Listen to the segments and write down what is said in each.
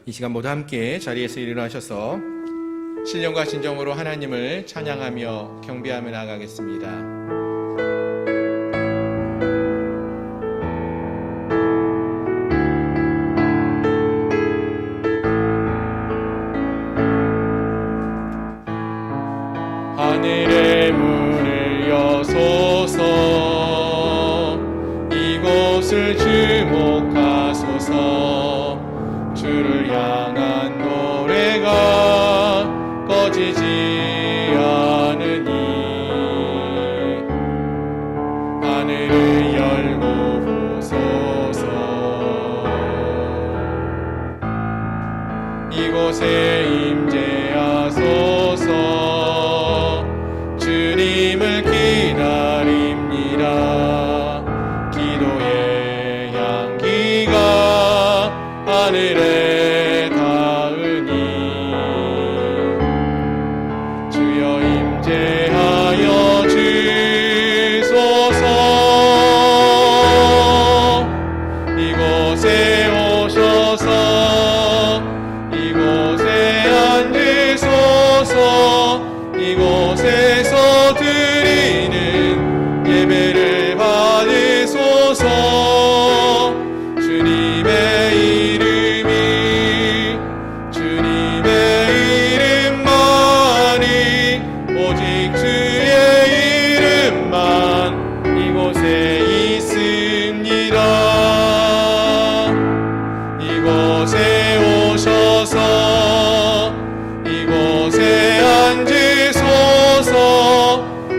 이 시간 모두 함께 자리에서 일어나셔서 신령과 진정으로 하나님을 찬양하며 경배하며 나아가겠습니다. 하늘의 문을 여소서, 이곳을 주목하소서. 주를 향한 노래가 꺼지지 않으니 하늘을 열고 보소서. 이곳에 임재하소서. 주님을 기다립니다. 기도의 향기가 하늘에 닿으니 주여 임재하여 주소서. 이곳에 오셔서 이곳에 앉으소서. 이곳에서 드리는 예배를 받으소서. 주님의 이름만이, 오직 주의 이름만 이곳에 있습니다. 이곳에 오셔서 이곳에 앉으소서.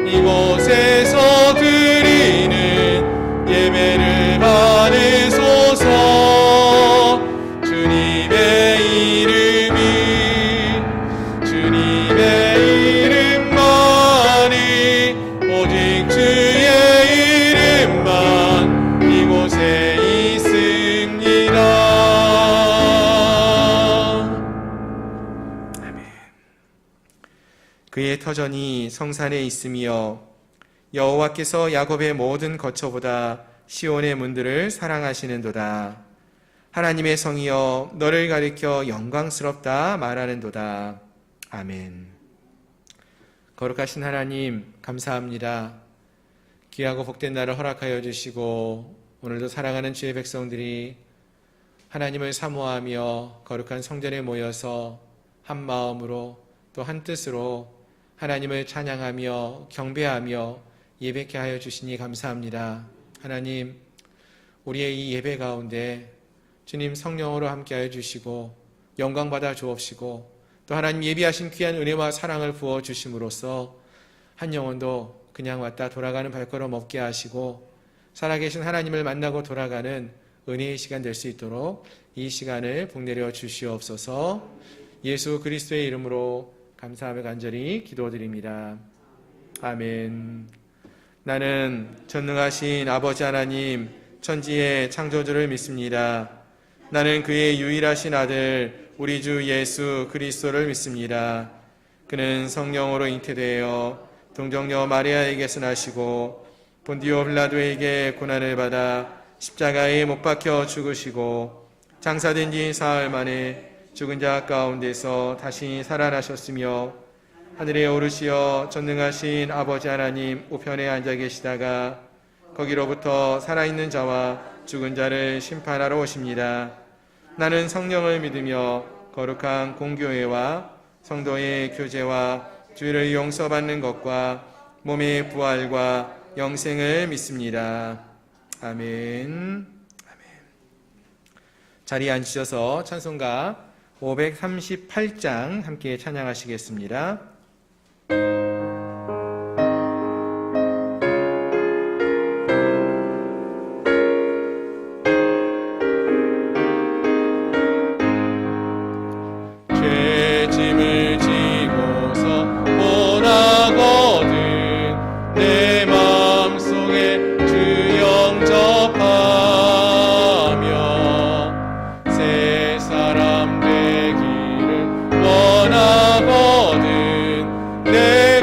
이곳에서 드리는 예배를 받으소서. 주님의 이름만이, 오직 주의 이름만 이곳에 있습니다. 그의 터전이 성산에 있으며 여호와께서 야곱의 모든 거처보다 시온의 문들을 사랑하시는도다. 하나님의 성이여 너를 가리켜 영광스럽다 말하는도다. 아멘. 거룩하신 하나님 감사합니다. 귀하고 복된 날을 허락하여 주시고 오늘도 사랑하는 주의 백성들이 하나님을 사모하며 거룩한 성전에 모여서 한 마음으로 또 한 뜻으로 하나님을 찬양하며 경배하며 예배케 하여 주시니 감사합니다. 하나님, 우리의 이 예배 가운데 주님 성령으로 함께 하여 주시고 영광 받아 주옵시고 또 하나님 예비하신 귀한 은혜와 사랑을 부어 주심으로써 한 영혼도 그냥 왔다 돌아가는 발걸음 없게 하시고 살아계신 하나님을 만나고 돌아가는 은혜의 시간 될 수 있도록 이 시간을 복내려 주시옵소서. 예수 그리스도의 이름으로 감사하며 간절히 기도드립니다. 아멘. 나는 전능하신 아버지 하나님 천지의 창조주를 믿습니다. 나는 그의 유일하신 아들 우리 주 예수 그리스도를 믿습니다. 그는 성령으로 잉태되어 동정녀 마리아에게서 나시고 본디오 빌라도에게 고난을 받아 십자가에 못 박혀 죽으시고 장사된 지 사흘 만에 죽은 자 가운데서 다시 살아나셨으며 하늘에 오르시어 전능하신 아버지 하나님 우편에 앉아 계시다가 거기로부터 살아있는 자와 죽은 자를 심판하러 오십니다. 나는 성령을 믿으며 거룩한 공교회와 성도의 교제와 죄를 용서받는 것과 몸의 부활과 영생을 믿습니다. 아멘. 자리에 앉으셔서 찬송가 538장 함께 찬양하시겠습니다. 죄짐을 지고서 원하거든 내 마음속에 주 영접하며 새 사람 되기를 원하거든 내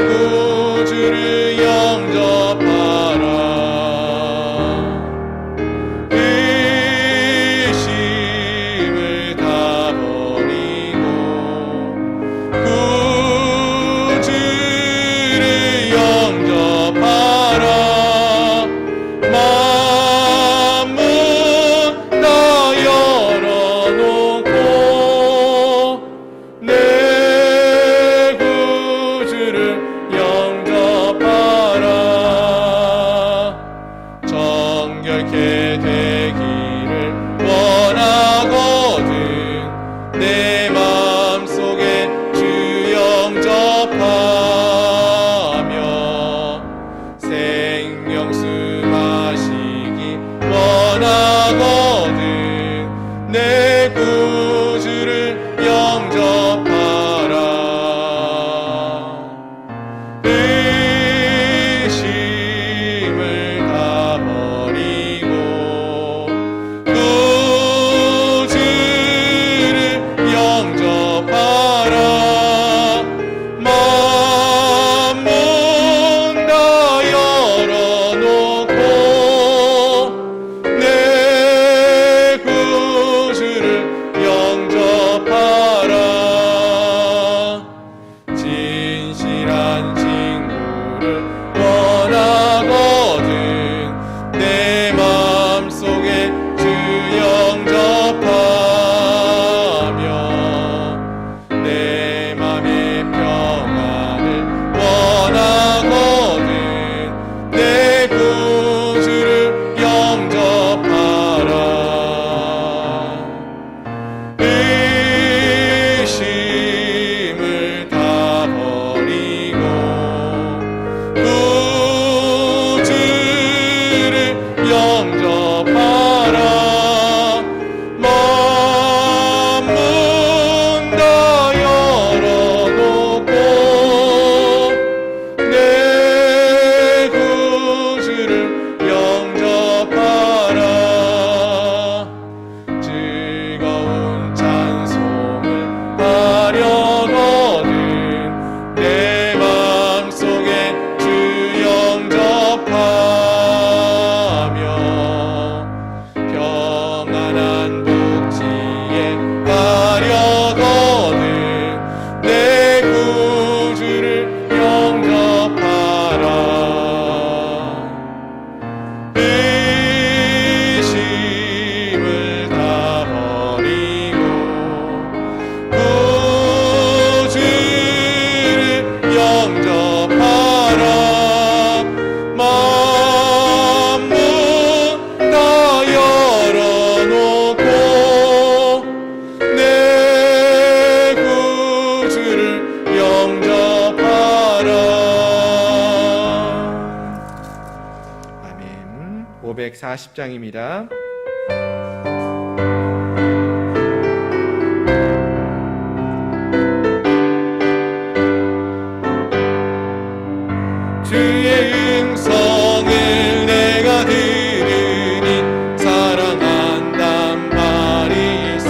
540장입니다. 주의 음성을 내가 들으니 사랑한단 말일세.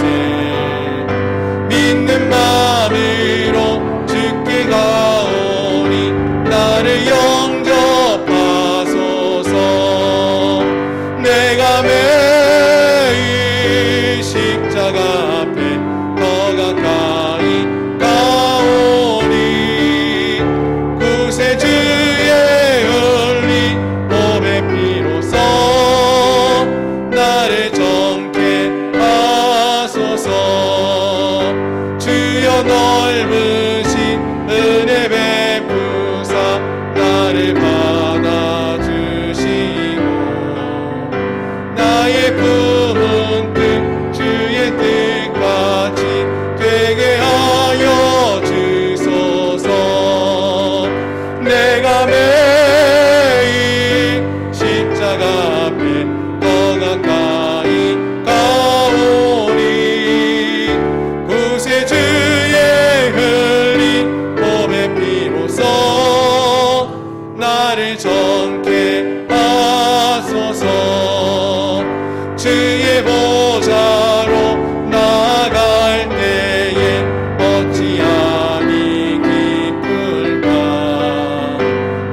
믿는 마음으로 주께 가오니 나를 영접하소서. 내가 매일 십자가 앞에 더 가까이 가오니 구세주의 흘린 몸의 피로써 나를 정케 하소서. 주여 넓으신 은혜 베푸사 나를 받아주시고 나의 품은 뜻 주의 뜻같이 되게 하여 주소서. 내가 매일 십자가 앞에 더 가까이 가오니 구세주의 흘린 몸의 피로써 나를 정케 하소서. 주의 보좌로 나아갈 때에 어찌하니 기쁠까.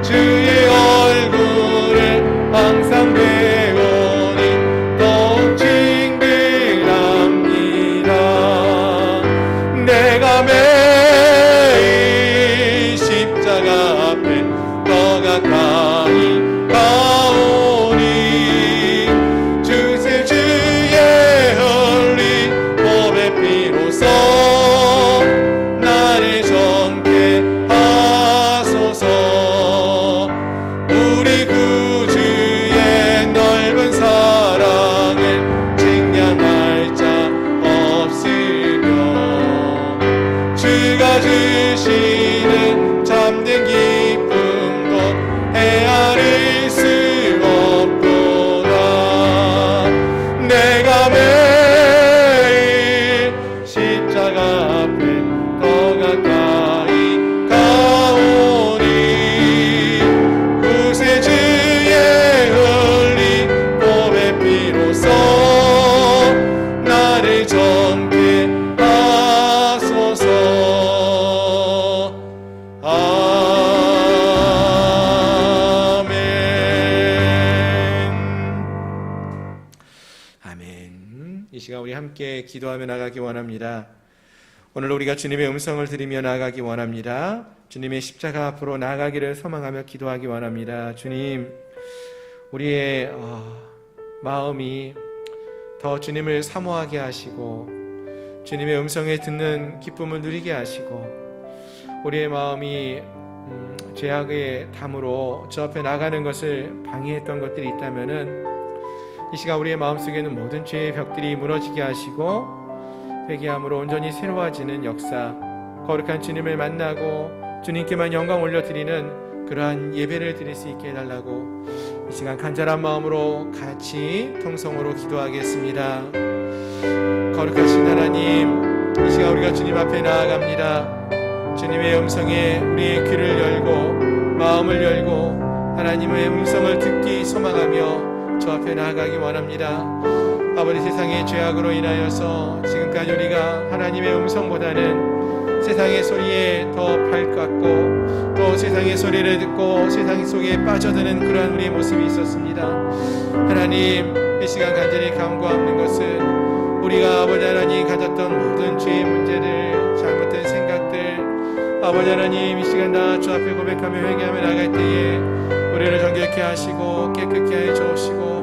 주의 얼굴을 항상 배우니 더욱 징그럽니다. 내가 매일 십자가 앞에 더 가까이 가오니 주의 흘린 몸의 피로써 나를 정케 하소서. 우리 구주의 넓은 사랑을 증량할 자 없으며 주가 주시는 참된 기쁨도 헤아릴 수 없도다. 내가 매일 십자가 앞에 더 가까이 가오니 구세주의 흘린 몸의 피로써 나를 정케 하소서. 아멘. 이 시간 우리 함께 기도하며 나가기 원합니다. 오늘 우리가 주님의 음성을 들으며 나가기 원합니다. 주님의 십자가 앞으로 나가기를 소망하며 기도하기 원합니다. 주님, 우리의 마음이 더 주님을 사모하게 하시고 주님의 음성에 듣는 기쁨을 누리게 하시고 우리의 마음이 죄악의 담으로 저 앞에 나가는 것을 방해했던 것들이 있다면은 이 시간 우리의 마음속에는 모든 죄의 벽들이 무너지게 하시고 회개함으로 온전히 새로워지는 역사, 거룩한 주님을 만나고 주님께만 영광 올려드리는 그러한 예배를 드릴 수 있게 해달라고 이 시간 간절한 마음으로 같이 통성으로 기도하겠습니다. 거룩하신 하나님, 이 시간 우리가 주님 앞에 나아갑니다. 주님의 음성에 우리의 귀를 열고 마음을 열고 하나님의 음성을 듣기 소망하며 주 앞에 나아가기 원합니다. 아버지, 세상의 죄악으로 인하여서 지금까지 우리가 하나님의 음성보다는 세상의 소리에 더 발갛고 또 세상의 소리를 듣고 세상 속에 빠져드는 그러한 우리의 모습이 있었습니다. 하나님, 이 시간 간절히 간구하는 것은 우리가 아버지 하나님 가졌던 모든 죄의 문제들, 잘못된 생각들, 아버지 하나님 이 시간 다 주 앞에 고백하며 회개하며 나갈 때에 우리를 정결케 하시고 깨끗게 해 주시고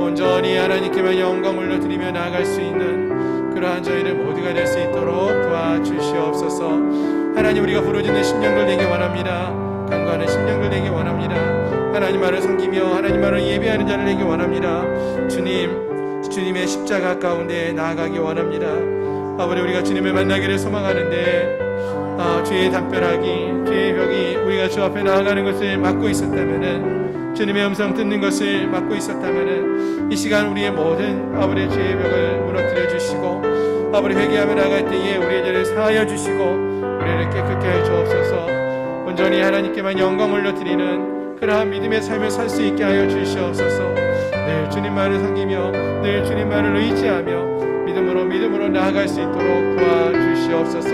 온전히 하나님께만 영광 올려드리며 나아갈 수 있는 그러한 저희를 모두가 될 수 있도록 도와주시옵소서. 하나님, 우리가 부르짖는 심령들 되기 원합니다. 간구하는 심령들 되기 원합니다. 하나님 말을 섬기며 하나님 말을 예배하는 자를 되기 원합니다. 주님의 십자가 가운데 나아가기 원합니다. 아버지, 우리가 주님을 만나기를 소망하는데 죄의 담벼락이, 죄의 벽이 우리가 주 앞에 나아가는 것을 막고 있었다면은, 주님의 음성 듣는 것을 막고 있었다면은, 이 시간 우리의 모든 아버지의 죄의 벽을 무너뜨려 주시고, 아버지 회개하며 나갈 때에 우리의 죄를 사하여 주시고, 우리를 깨끗게 하여 주옵소서. 온전히 하나님께만 영광 올려드리는 그러한 믿음의 삶을 살 수 있게 하여 주시옵소서. 늘 주님만을 섬기며 늘 주님만을 의지하며 믿음으로 나아갈 수 있도록 도와주시옵소서.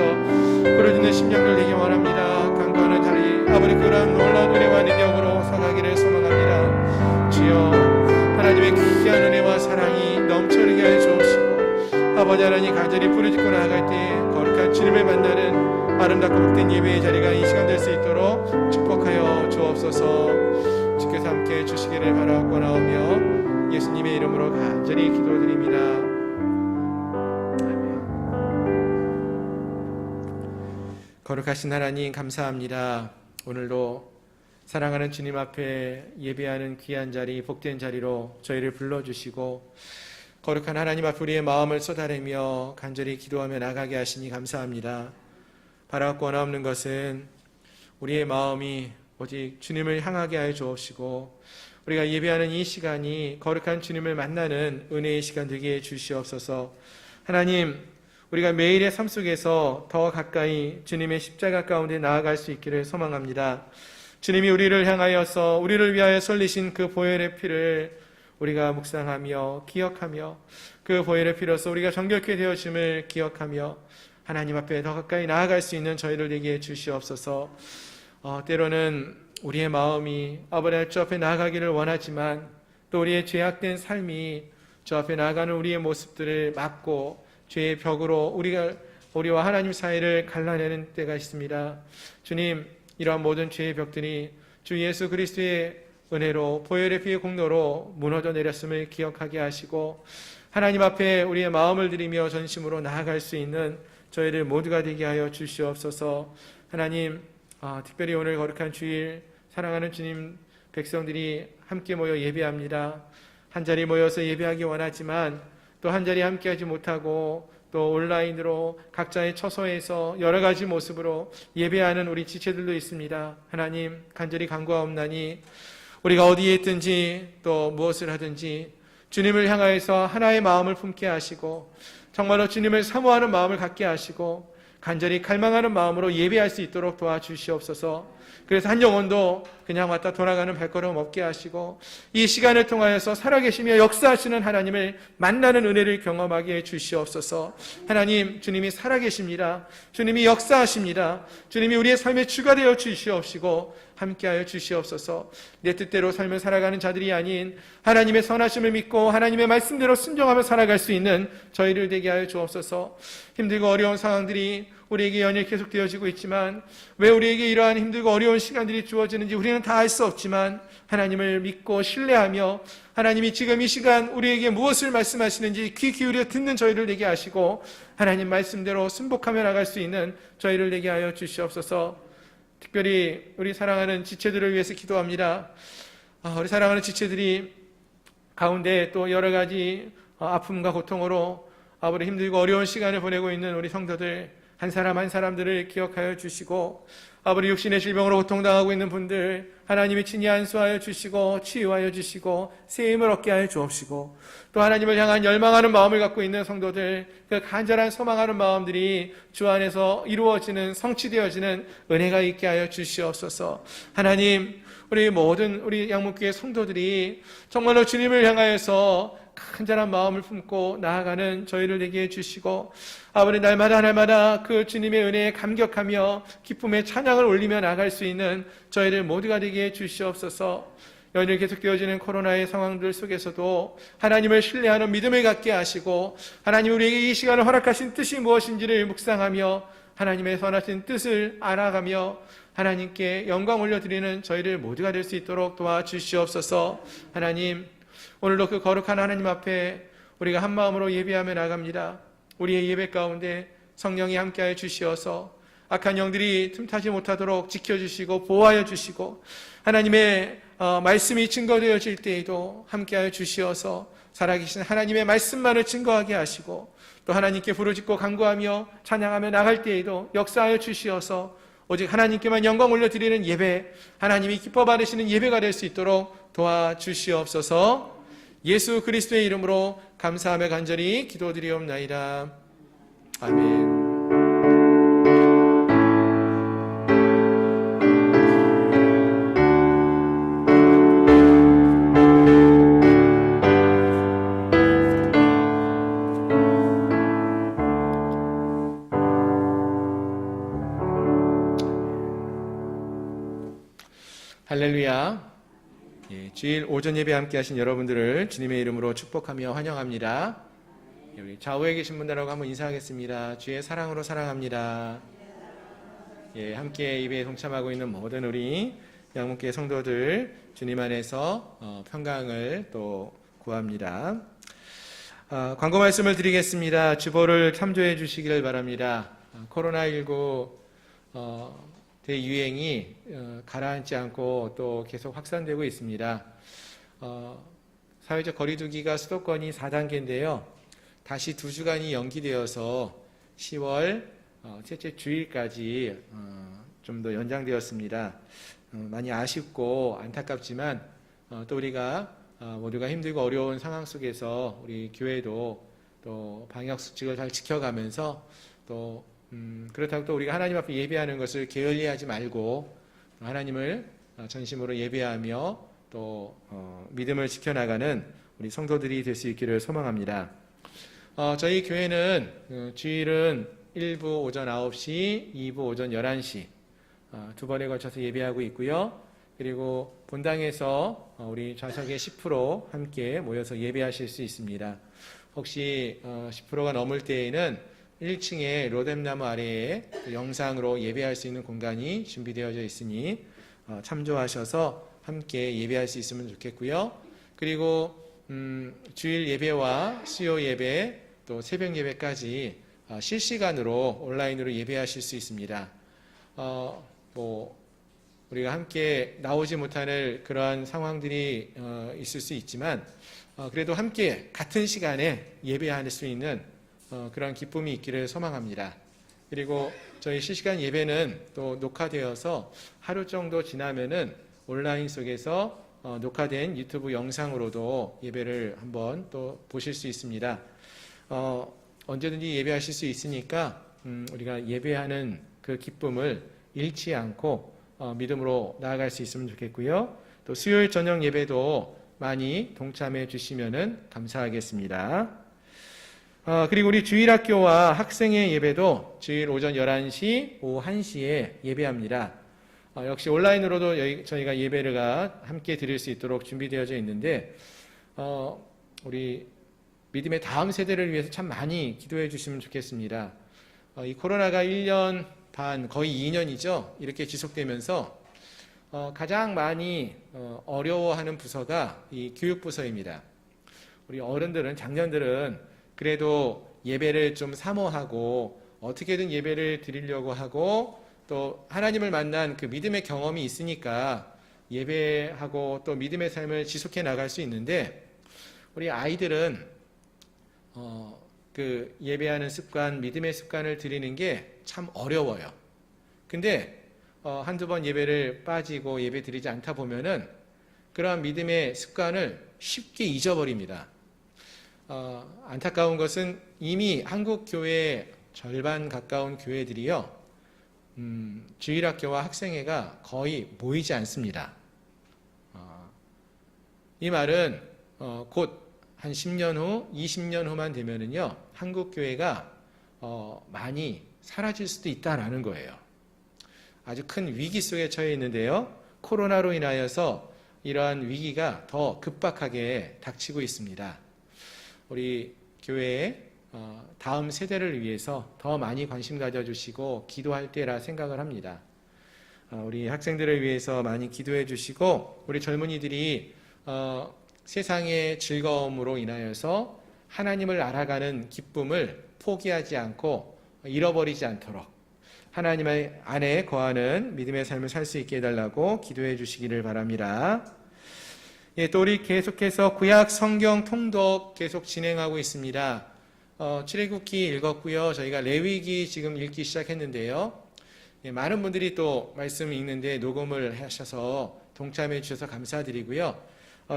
부르짖는 심령들 되기 원합니다. 강구하는 다리 아버지 그러한 놀라운 은혜와 능력으로 서가기를 소망합니다. 주여 하나님의 귀한 은혜와 사랑이 넘쳐나게 하여 주옵시고, 아버지 하나님 간절히 부르짖고 나아갈 때 거룩한 주님을 만나는 아름답고 복된 예배의 자리가 이 시간 될 수 있도록 축복하여 주옵소서. 주께서 함께 주시기를 바라옵나오며 예수님의 이름으로 간절히 기도드립니다. 거룩하신 하나님 감사합니다. 오늘도 사랑하는 주님 앞에 예배하는 귀한 자리, 복된 자리로 저희를 불러주시고 거룩한 하나님 앞에 우리의 마음을 쏟아내며 간절히 기도하며 나가게 하시니 감사합니다. 바라고 원하옵는 것은 우리의 마음이 오직 주님을 향하게 하여 주옵시고, 우리가 예배하는 이 시간이 거룩한 주님을 만나는 은혜의 시간 되게 해 주시옵소서. 하나님, 우리가 매일의 삶 속에서 더 가까이 주님의 십자가 가운데 나아갈 수 있기를 소망합니다. 주님이 우리를 향하여서 우리를 위하여 쏠리신 그 보혈의 피를 우리가 묵상하며 기억하며 그 보혈의 피로서 우리가 정결케 되어짐을 기억하며 하나님 앞에 더 가까이 나아갈 수 있는 저희를 되게 해 주시옵소서. 때로는 우리의 마음이 아버지 주 앞에 나아가기를 원하지만 또 우리의 죄악된 삶이 주 앞에 나아가는 우리의 모습들을 막고 죄의 벽으로 우리와 하나님 사이를 갈라내는 때가 있습니다. 주님, 이러한 모든 죄의 벽들이 주 예수 그리스도의 은혜로 보혈의 피의 공로로 무너져 내렸음을 기억하게 하시고 하나님 앞에 우리의 마음을 드리며 전심으로 나아갈 수 있는 저희를 모두가 되게 하여 주시옵소서. 하나님, 특별히 오늘 거룩한 주일 사랑하는 주님 백성들이 함께 모여 예배합니다. 한자리 모여서 예배하기 원하지만 또 한자리 함께하지 못하고 또 온라인으로 각자의 처소에서 여러 가지 모습으로 예배하는 우리 지체들도 있습니다. 하나님, 간절히 간구하옵나니 우리가 어디에 있든지 또 무엇을 하든지 주님을 향하여서 하나의 마음을 품게 하시고 정말로 주님을 사모하는 마음을 갖게 하시고 간절히 갈망하는 마음으로 예배할 수 있도록 도와주시옵소서. 그래서 한 영혼도 그냥 왔다 돌아가는 발걸음 없게 하시고 이 시간을 통하여서 살아계시며 역사하시는 하나님을 만나는 은혜를 경험하게 해 주시옵소서. 하나님, 주님이 살아계십니다. 주님이 역사하십니다. 주님이 우리의 삶의 주가 되어 주시옵시고 함께하여 주시옵소서. 내 뜻대로 삶을 살아가는 자들이 아닌 하나님의 선하심을 믿고 하나님의 말씀대로 순종하며 살아갈 수 있는 저희를 되게 하여 주옵소서. 힘들고 어려운 상황들이 우리에게 연일 계속되어지고 있지만 왜 우리에게 이러한 힘들고 어려운 시간들이 주어지는지 우리는 다 알 수 없지만 하나님을 믿고 신뢰하며 하나님이 지금 이 시간 우리에게 무엇을 말씀하시는지 귀 기울여 듣는 저희를 되게 하시고 하나님 말씀대로 순복하며 나갈 수 있는 저희를 되게 하여 주시옵소서. 특별히 우리 사랑하는 지체들을 위해서 기도합니다. 우리 사랑하는 지체들이 가운데 또 여러 가지 아픔과 고통으로 아버지 힘들고 어려운 시간을 보내고 있는 우리 성도들 한 사람 한 사람들을 기억하여 주시고 아버지 육신의 질병으로 고통당하고 있는 분들 하나님이 친히 안수하여 주시고 치유하여 주시고 새 힘을 얻게 하여 주옵시고 또 하나님을 향한 열망하는 마음을 갖고 있는 성도들 그 간절한 소망하는 마음들이 주 안에서 이루어지는 성취되어지는 은혜가 있게 하여 주시옵소서. 하나님, 우리 모든 우리 양목교회 성도들이 정말로 주님을 향하여서 간절한 마음을 품고 나아가는 저희를 되게 해주시고 아버지 날마다 그 주님의 은혜에 감격하며 기쁨의 찬양을 올리며 나갈 수 있는 저희를 모두가 되게 해주시옵소서. 연일 계속되어지는 코로나의 상황들 속에서도 하나님을 신뢰하는 믿음을 갖게 하시고 하나님 우리에게 이 시간을 허락하신 뜻이 무엇인지를 묵상하며 하나님의 선하신 뜻을 알아가며 하나님께 영광 올려드리는 저희를 모두가 될 수 있도록 도와주시옵소서. 하나님, 오늘도 그 거룩한 하나님 앞에 우리가 한 마음으로 예배하며 나갑니다. 우리의 예배 가운데 성령이 함께하여 주시어서 악한 영들이 틈타지 못하도록 지켜주시고 보호하여 주시고 하나님의 말씀이 증거되어질 때에도 함께하여 주시어서 살아계신 하나님의 말씀만을 증거하게 하시고 또 하나님께 부르짖고 간구하며 찬양하며 나갈 때에도 역사하여 주시어서 오직 하나님께만 영광 올려드리는 예배, 하나님이 기뻐 받으시는 예배가 될 수 있도록 도와주시옵소서. 예수 그리스도의 이름으로 감사하며 간절히 기도드리옵나이다. 아멘. 할렐루야. 주일 오전 예배 함께 하신 여러분들을 주님의 이름으로 축복하며 환영합니다. 우리 좌우에 계신 분들하고 한번 인사하겠습니다. 주의 사랑으로 사랑합니다. 함께 예배에 동참하고 있는 모든 우리 양문교회 성도들 주님 안에서 평강을 또 구합니다. 광고 말씀을 드리겠습니다. 주보를 참조해 주시기를 바랍니다. 코로나19 대유행이 가라앉지 않고 또 계속 확산되고 있습니다. 사회적 거리두기가 수도권이 4단계인데요. 다시 2주간이 연기되어서 10월 셋째 주일까지 좀 더 연장되었습니다. 많이 아쉽고 안타깝지만 또 우리가 모두가 힘들고 어려운 상황 속에서 우리 교회도 또 방역 수칙을 잘 지켜가면서 또 그렇다고 또 우리가 하나님 앞에 예배하는 것을 게을리하지 말고 하나님을 전심으로 예배하며 또 믿음을 지켜나가는 우리 성도들이 될 수 있기를 소망합니다. 저희 교회는 주일은 1부 오전 9시, 2부 오전 11시 두 번에 걸쳐서 예배하고 있고요. 그리고 본당에서 우리 좌석의 10% 함께 모여서 예배하실 수 있습니다. 혹시 10%가 넘을 때에는 1층에 로뎀나무 아래에 영상으로 예배할 수 있는 공간이 준비되어져 있으니 참조하셔서 함께 예배할 수 있으면 좋겠고요. 그리고 주일 예배와 수요 예배 또 새벽 예배까지 실시간으로 온라인으로 예배하실 수 있습니다. 우리가 함께 나오지 못하는 그러한 상황들이 있을 수 있지만 그래도 함께 같은 시간에 예배할 수 있는 그런 기쁨이 있기를 소망합니다. 그리고 저희 실시간 예배는 또 녹화되어서 하루 정도 지나면은 온라인 속에서 녹화된 유튜브 영상으로도 예배를 한번 또 보실 수 있습니다. 언제든지 예배하실 수 있으니까 우리가 예배하는 그 기쁨을 잃지 않고 믿음으로 나아갈 수 있으면 좋겠고요. 또 수요일 저녁 예배도 많이 동참해 주시면은 감사하겠습니다. 그리고 우리 주일학교와 학생의 예배도 주일 오전 11시, 오후 1시에 예배합니다. 역시 온라인으로도 저희가 예배를 함께 드릴 수 있도록 준비되어져 있는데 우리 믿음의 다음 세대를 위해서 참 많이 기도해 주시면 좋겠습니다. 이 코로나가 1년 반, 거의 2년이죠. 이렇게 지속되면서 가장 많이 어려워하는 부서가 이 교육부서입니다. 우리 어른들은, 장년들은 그래도 예배를 좀 사모하고 어떻게든 예배를 드리려고 하고 또 하나님을 만난 그 믿음의 경험이 있으니까 예배하고 또 믿음의 삶을 지속해 나갈 수 있는데 우리 아이들은 그 예배하는 습관, 믿음의 습관을 들이는 게 참 어려워요. 근데 한두 번 예배를 빠지고 예배 드리지 않다 보면은 그러한 믿음의 습관을 쉽게 잊어버립니다. 안타까운 것은 이미 한국 교회의 절반 가까운 교회들이요, 주일학교와 학생회가 거의 모이지 않습니다. 이 말은 곧 한 10년 후, 20년 후만 되면은요, 한국 교회가 많이 사라질 수도 있다라는 거예요. 아주 큰 위기 속에 처해 있는데요, 코로나로 인하여서 이러한 위기가 더 급박하게 닥치고 있습니다. 우리 교회의 다음 세대를 위해서 더 많이 관심 가져주시고 기도할 때라 생각을 합니다. 우리 학생들을 위해서 많이 기도해 주시고 우리 젊은이들이 세상의 즐거움으로 인하여서 하나님을 알아가는 기쁨을 포기하지 않고 잃어버리지 않도록 하나님 안에 거하는 믿음의 삶을 살 수 있게 해달라고 기도해 주시기를 바랍니다. 예, 또 우리 계속해서 구약 성경 통독 계속 진행하고 있습니다. 출애굽기 읽었고요. 저희가 레위기 지금 읽기 시작했는데요. 예, 많은 분들이 또 말씀 읽는데 녹음을 하셔서 동참해 주셔서 감사드리고요.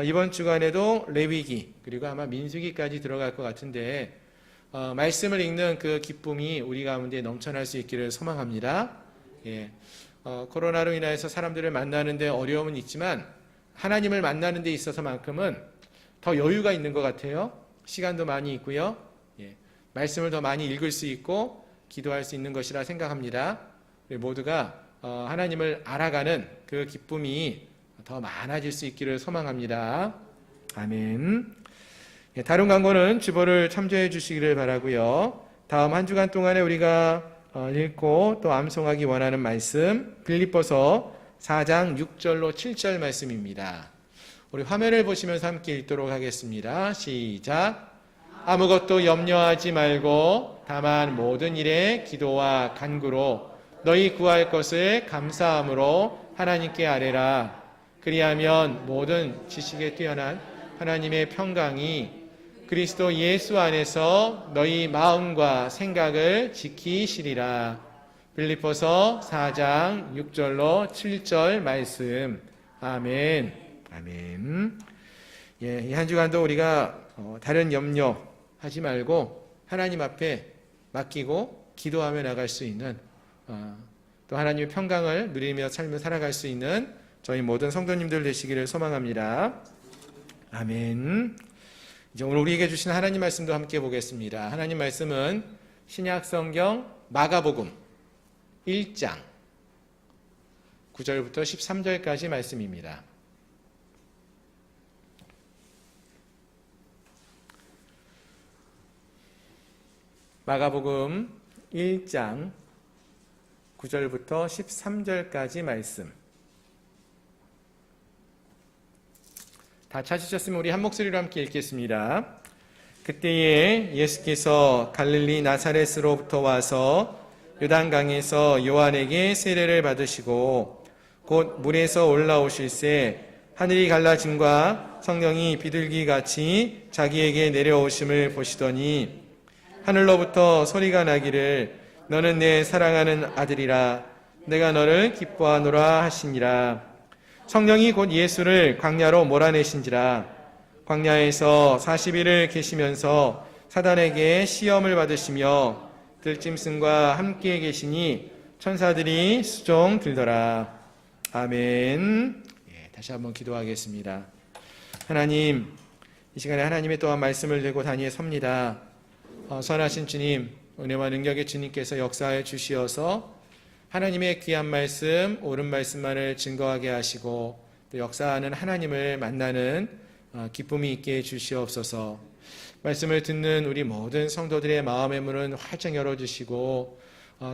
이번 주간에도 레위기 그리고 아마 민수기까지 들어갈 것 같은데 말씀을 읽는 그 기쁨이 우리 가운데 넘쳐날 수 있기를 소망합니다. 예, 코로나로 인해서 사람들을 만나는데 어려움은 있지만 하나님을 만나는 데 있어서만큼은 더 여유가 있는 것 같아요. 시간도 많이 있고요. 예, 말씀을 더 많이 읽을 수 있고 기도할 수 있는 것이라 생각합니다. 우리 모두가 하나님을 알아가는 그 기쁨이 더 많아질 수 있기를 소망합니다. 아멘. 예, 다른 광고는 주보를 참조해 주시기를 바라고요. 다음 한 주간 동안에 우리가 읽고 또 암송하기 원하는 말씀 빌립보서 4장 6절로 7절 말씀입니다. 우리 화면을 보시면서 함께 읽도록 하겠습니다. 시작. 아무것도 염려하지 말고 다만 모든 일에 기도와 간구로 너희 구할 것을 감사함으로 하나님께 아뢰라. 그리하면 모든 지식에 뛰어난 하나님의 평강이 그리스도 예수 안에서 너희 마음과 생각을 지키시리라. 빌립보서 4장 6절로 7절 말씀. 아멘. 아멘. 예, 이 한 주간도 우리가 다른 염려하지 말고 하나님 앞에 맡기고 기도하며 나갈 수 있는 또 하나님의 평강을 누리며 삶을 살아갈 수 있는 저희 모든 성도님들 되시기를 소망합니다. 아멘. 이제 오늘 우리에게 주신 하나님 말씀도 함께 보겠습니다. 하나님 말씀은 신약 성경 마가복음 1장 9절부터 13절까지 말씀입니다. 마가복음 1장 9절부터 13절까지 말씀. 다 찾으셨으면 우리 한 목소리로 함께 읽겠습니다. 그때에 예수께서 갈릴리 나사렛으로부터 와서 요단강에서 요한에게 세례를 받으시고 곧 물에서 올라오실새 하늘이 갈라짐과 성령이 비둘기같이 자기에게 내려오심을 보시더니 하늘로부터 소리가 나기를 너는 내 사랑하는 아들이라 내가 너를 기뻐하노라 하시니라. 성령이 곧 예수를 광야로 몰아내신지라. 광야에서 40일을 계시면서 사단에게 시험을 받으시며 들짐승과 함께 계시니 천사들이 수종 들더라. 아멘. 예, 다시 한번 기도하겠습니다. 하나님, 이 시간에 하나님의 또한 말씀을 들고 다니에 섭니다. 선하신 주님, 은혜와 능력의 주님께서 역사해 주시어서 하나님의 귀한 말씀, 옳은 말씀만을 증거하게 하시고 또 역사하는 하나님을 만나는 기쁨이 있게 해 주시옵소서. 말씀을 듣는 우리 모든 성도들의 마음의 문은 활짝 열어주시고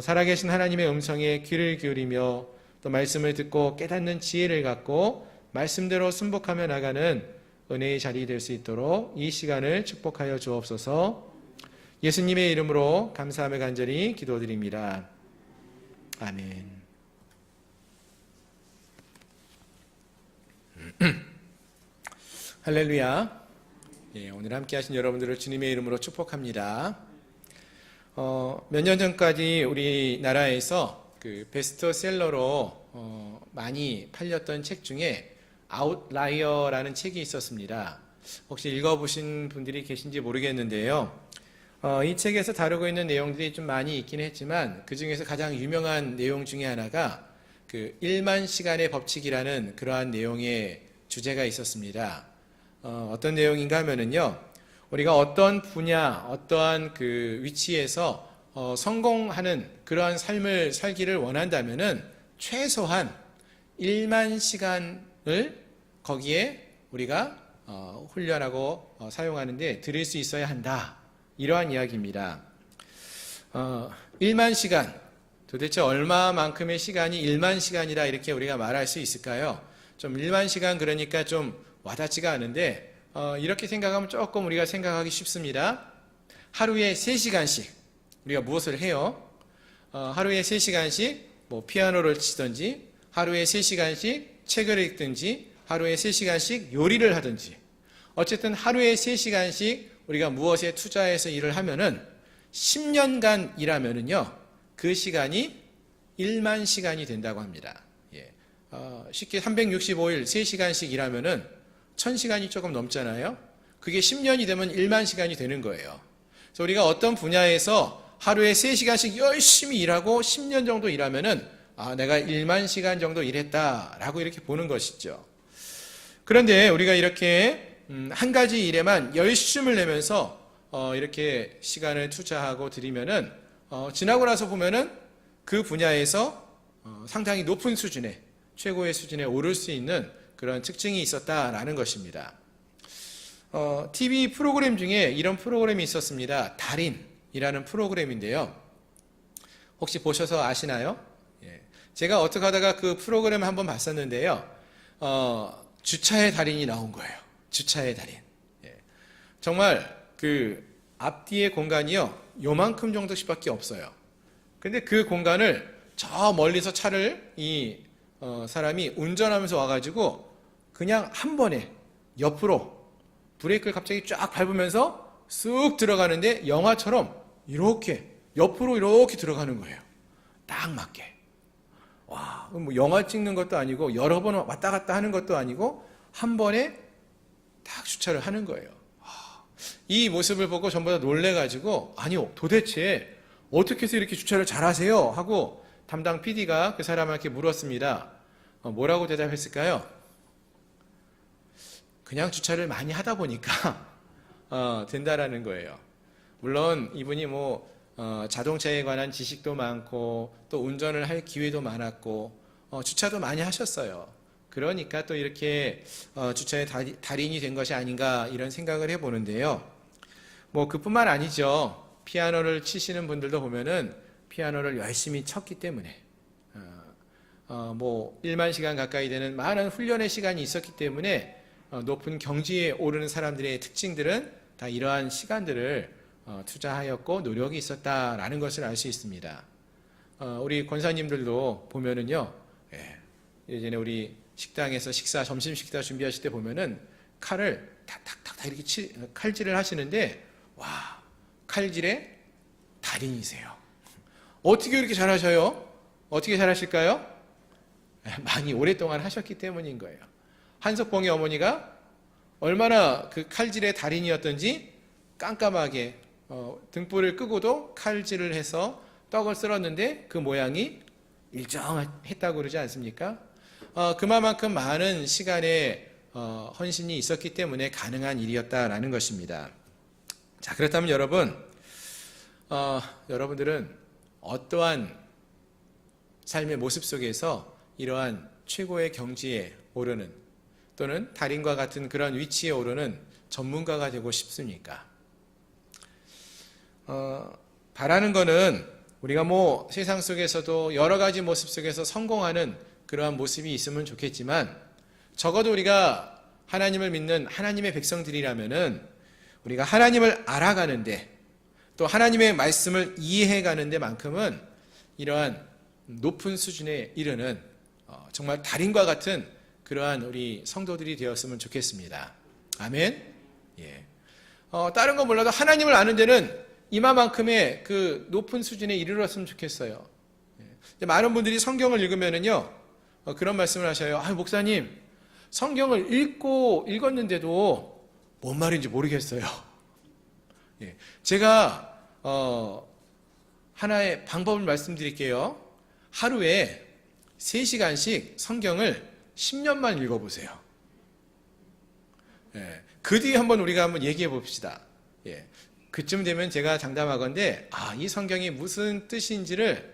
살아계신 하나님의 음성에 귀를 기울이며 또 말씀을 듣고 깨닫는 지혜를 갖고 말씀대로 순복하며 나가는 은혜의 자리 될 수 있도록 이 시간을 축복하여 주옵소서. 예수님의 이름으로 감사하며 간절히 기도드립니다. 아멘. 할렐루야. 예, 오늘 함께 하신 여러분들을 주님의 이름으로 축복합니다. 몇 년 전까지 우리나라에서 그 베스트셀러로 많이 팔렸던 책 중에 아웃라이어라는 책이 있었습니다. 혹시 읽어보신 분들이 계신지 모르겠는데요. 이 책에서 다루고 있는 내용들이 좀 많이 있긴 했지만 그 중에서 가장 유명한 내용 중에 하나가 그 1만 시간의 법칙이라는 그러한 내용의 주제가 있었습니다. 어떤 내용인가 하면은요, 우리가 어떤 분야, 어떠한 그 위치에서 성공하는 그러한 삶을 살기를 원한다면은 최소한 1만 시간을 거기에 우리가 훈련하고 사용하는데 들일 수 있어야 한다. 이러한 이야기입니다. 1만 시간, 도대체 얼마만큼의 시간이 1만 시간이라 이렇게 우리가 말할 수 있을까요? 좀 1만 시간 그러니까 좀 와닿지가 않은데 이렇게 생각하면 조금 우리가 생각하기 쉽습니다. 하루에 3시간씩 우리가 무엇을 해요? 하루에 3시간씩 뭐 피아노를 치든지 하루에 3시간씩 책을 읽든지 하루에 3시간씩 요리를 하든지 어쨌든 하루에 3시간씩 우리가 무엇에 투자해서 일을 하면은 10년간 일하면은요 그 시간이 1만 시간이 된다고 합니다. 쉽게 365일 3시간씩 일하면은 1000시간이 조금 넘잖아요. 그게 10년이 되면 1만 시간이 되는 거예요. 그래서 우리가 어떤 분야에서 하루에 3시간씩 열심히 일하고 10년 정도 일하면은 내가 1만 시간 정도 일했다라고 이렇게 보는 것이죠. 그런데 우리가 이렇게 한 가지 일에만 열심을 내면서 이렇게 시간을 투자하고 들이면은 지나고 나서 보면은 그 분야에서 상당히 높은 수준의 최고의 수준에 오를 수 있는 그런 특징이 있었다라는 것입니다. TV 프로그램 중에 이런 프로그램이 있었습니다. 달인이라는 프로그램인데요. 혹시 보셔서 아시나요? 제가 어떻게 하다가 그 프로그램을 한번 봤었는데요. 주차의 달인이 나온 거예요. 주차의 달인. 정말 그 앞뒤의 공간이요. 요만큼 정도씩밖에 없어요. 근데 그 공간을 저 멀리서 차를 사람이 운전하면서 와가지고 그냥 한 번에 옆으로 브레이크를 갑자기 쫙 밟으면서 쑥 들어가는데 영화처럼 이렇게 옆으로 이렇게 들어가는 거예요. 딱 맞게. 와, 뭐 영화 찍는 것도 아니고 여러 번 왔다 갔다 하는 것도 아니고 한 번에 딱 주차를 하는 거예요. 이 모습을 보고 전부 다 놀래가지고 아니요 도대체 어떻게 해서 이렇게 주차를 잘하세요? 하고 담당 PD가 그 사람한테 물었습니다. 뭐라고 대답했을까요? 그냥 주차를 많이 하다 보니까 된다라는 거예요. 물론 이분이 자동차에 관한 지식도 많고 또 운전을 할 기회도 많았고 주차도 많이 하셨어요. 그러니까 또 이렇게 주차의 달인이 된 것이 아닌가 이런 생각을 해보는데요. 그뿐만 아니죠. 피아노를 치시는 분들도 보면은 피아노를 열심히 쳤기 때문에 1만 시간 가까이 되는 많은 훈련의 시간이 있었기 때문에 높은 경지에 오르는 사람들의 특징들은 다 이러한 시간들을 투자하였고 노력이 있었다라는 것을 알 수 있습니다. 우리 권사님들도 보면은요, 예전에 우리 식당에서 점심 식사 준비하실 때 보면은 칼을 탁탁탁 이렇게 칼질을 하시는데, 와, 칼질의 달인이세요. 어떻게 이렇게 잘하셔요? 어떻게 잘하실까요? 많이 오랫동안 하셨기 때문인 거예요. 한석봉의 어머니가 얼마나 그 칼질의 달인이었던지 깜깜하게 등불을 끄고도 칼질을 해서 떡을 썰었는데 그 모양이 일정했다고 그러지 않습니까? 그만큼 많은 시간의 헌신이 있었기 때문에 가능한 일이었다라는 것입니다. 자, 그렇다면 여러분들은 어떠한 삶의 모습 속에서 이러한 최고의 경지에 오르는 또는 달인과 같은 그런 위치에 오르는 전문가가 되고 싶습니까? 바라는 거는 우리가 세상 속에서도 여러 가지 모습 속에서 성공하는 그러한 모습이 있으면 좋겠지만 적어도 우리가 하나님을 믿는 하나님의 백성들이라면은 우리가 하나님을 알아가는데 또 하나님의 말씀을 이해해가는 데만큼은 이러한 높은 수준에 이르는 정말 달인과 같은 그러한 우리 성도들이 되었으면 좋겠습니다. 아멘. 다른 건 몰라도 하나님을 아는 데는 이마만큼의 그 높은 수준에 이르렀으면 좋겠어요. 많은 분들이 성경을 읽으면은요, 그런 말씀을 하셔요. 목사님, 성경을 읽었는데도 뭔 말인지 모르겠어요. 제가 하나의 방법을 말씀드릴게요. 하루에 3시간씩 성경을 10년만 읽어보세요. 그 뒤에 우리가 한번 얘기해 봅시다. 그쯤 되면 제가 장담하건대 이 성경이 무슨 뜻인지를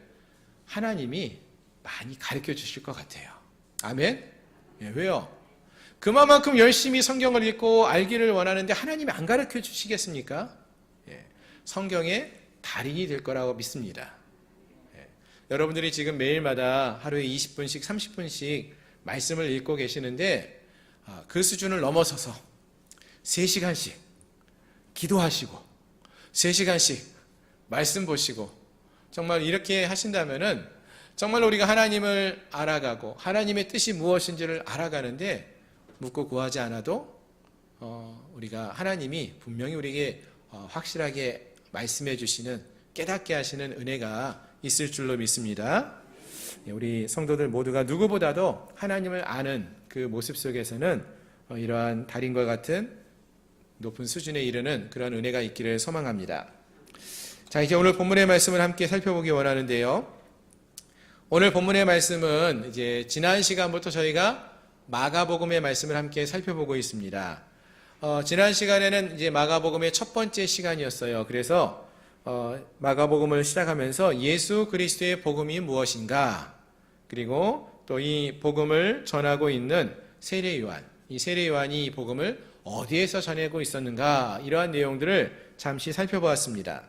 하나님이 많이 가르쳐 주실 것 같아요. 아멘? 왜요? 그만큼 열심히 성경을 읽고 알기를 원하는데 하나님이 안 가르쳐 주시겠습니까? 성경의 달인이 될 거라고 믿습니다. 여러분들이 지금 매일마다 하루에 20분씩 30분씩 말씀을 읽고 계시는데 그 수준을 넘어서서 3시간씩 기도하시고 3시간씩 말씀 보시고 정말 이렇게 하신다면은 정말 우리가 하나님을 알아가고 하나님의 뜻이 무엇인지를 알아가는데 묻고 구하지 않아도 우리가 하나님이 분명히 우리에게 확실하게 말씀해 주시는, 깨닫게 하시는 은혜가 있을 줄로 믿습니다. 우리 성도들 모두가 누구보다도 하나님을 아는 그 모습 속에서는 이러한 달인과 같은 높은 수준에 이르는 그런 은혜가 있기를 소망합니다. 자, 이제 오늘 본문의 말씀을 함께 살펴보기 원하는데요. 오늘 본문의 말씀은 이제 지난 시간부터 저희가 마가복음의 말씀을 함께 살펴보고 있습니다. 지난 시간에는 이제 마가복음의 첫 번째 시간이었어요. 그래서 마가복음을 시작하면서 예수 그리스도의 복음이 무엇인가, 그리고 또 이 복음을 전하고 있는 세례 요한, 이 세례 요한이 이 복음을 어디에서 전하고 있었는가, 이러한 내용들을 잠시 살펴보았습니다.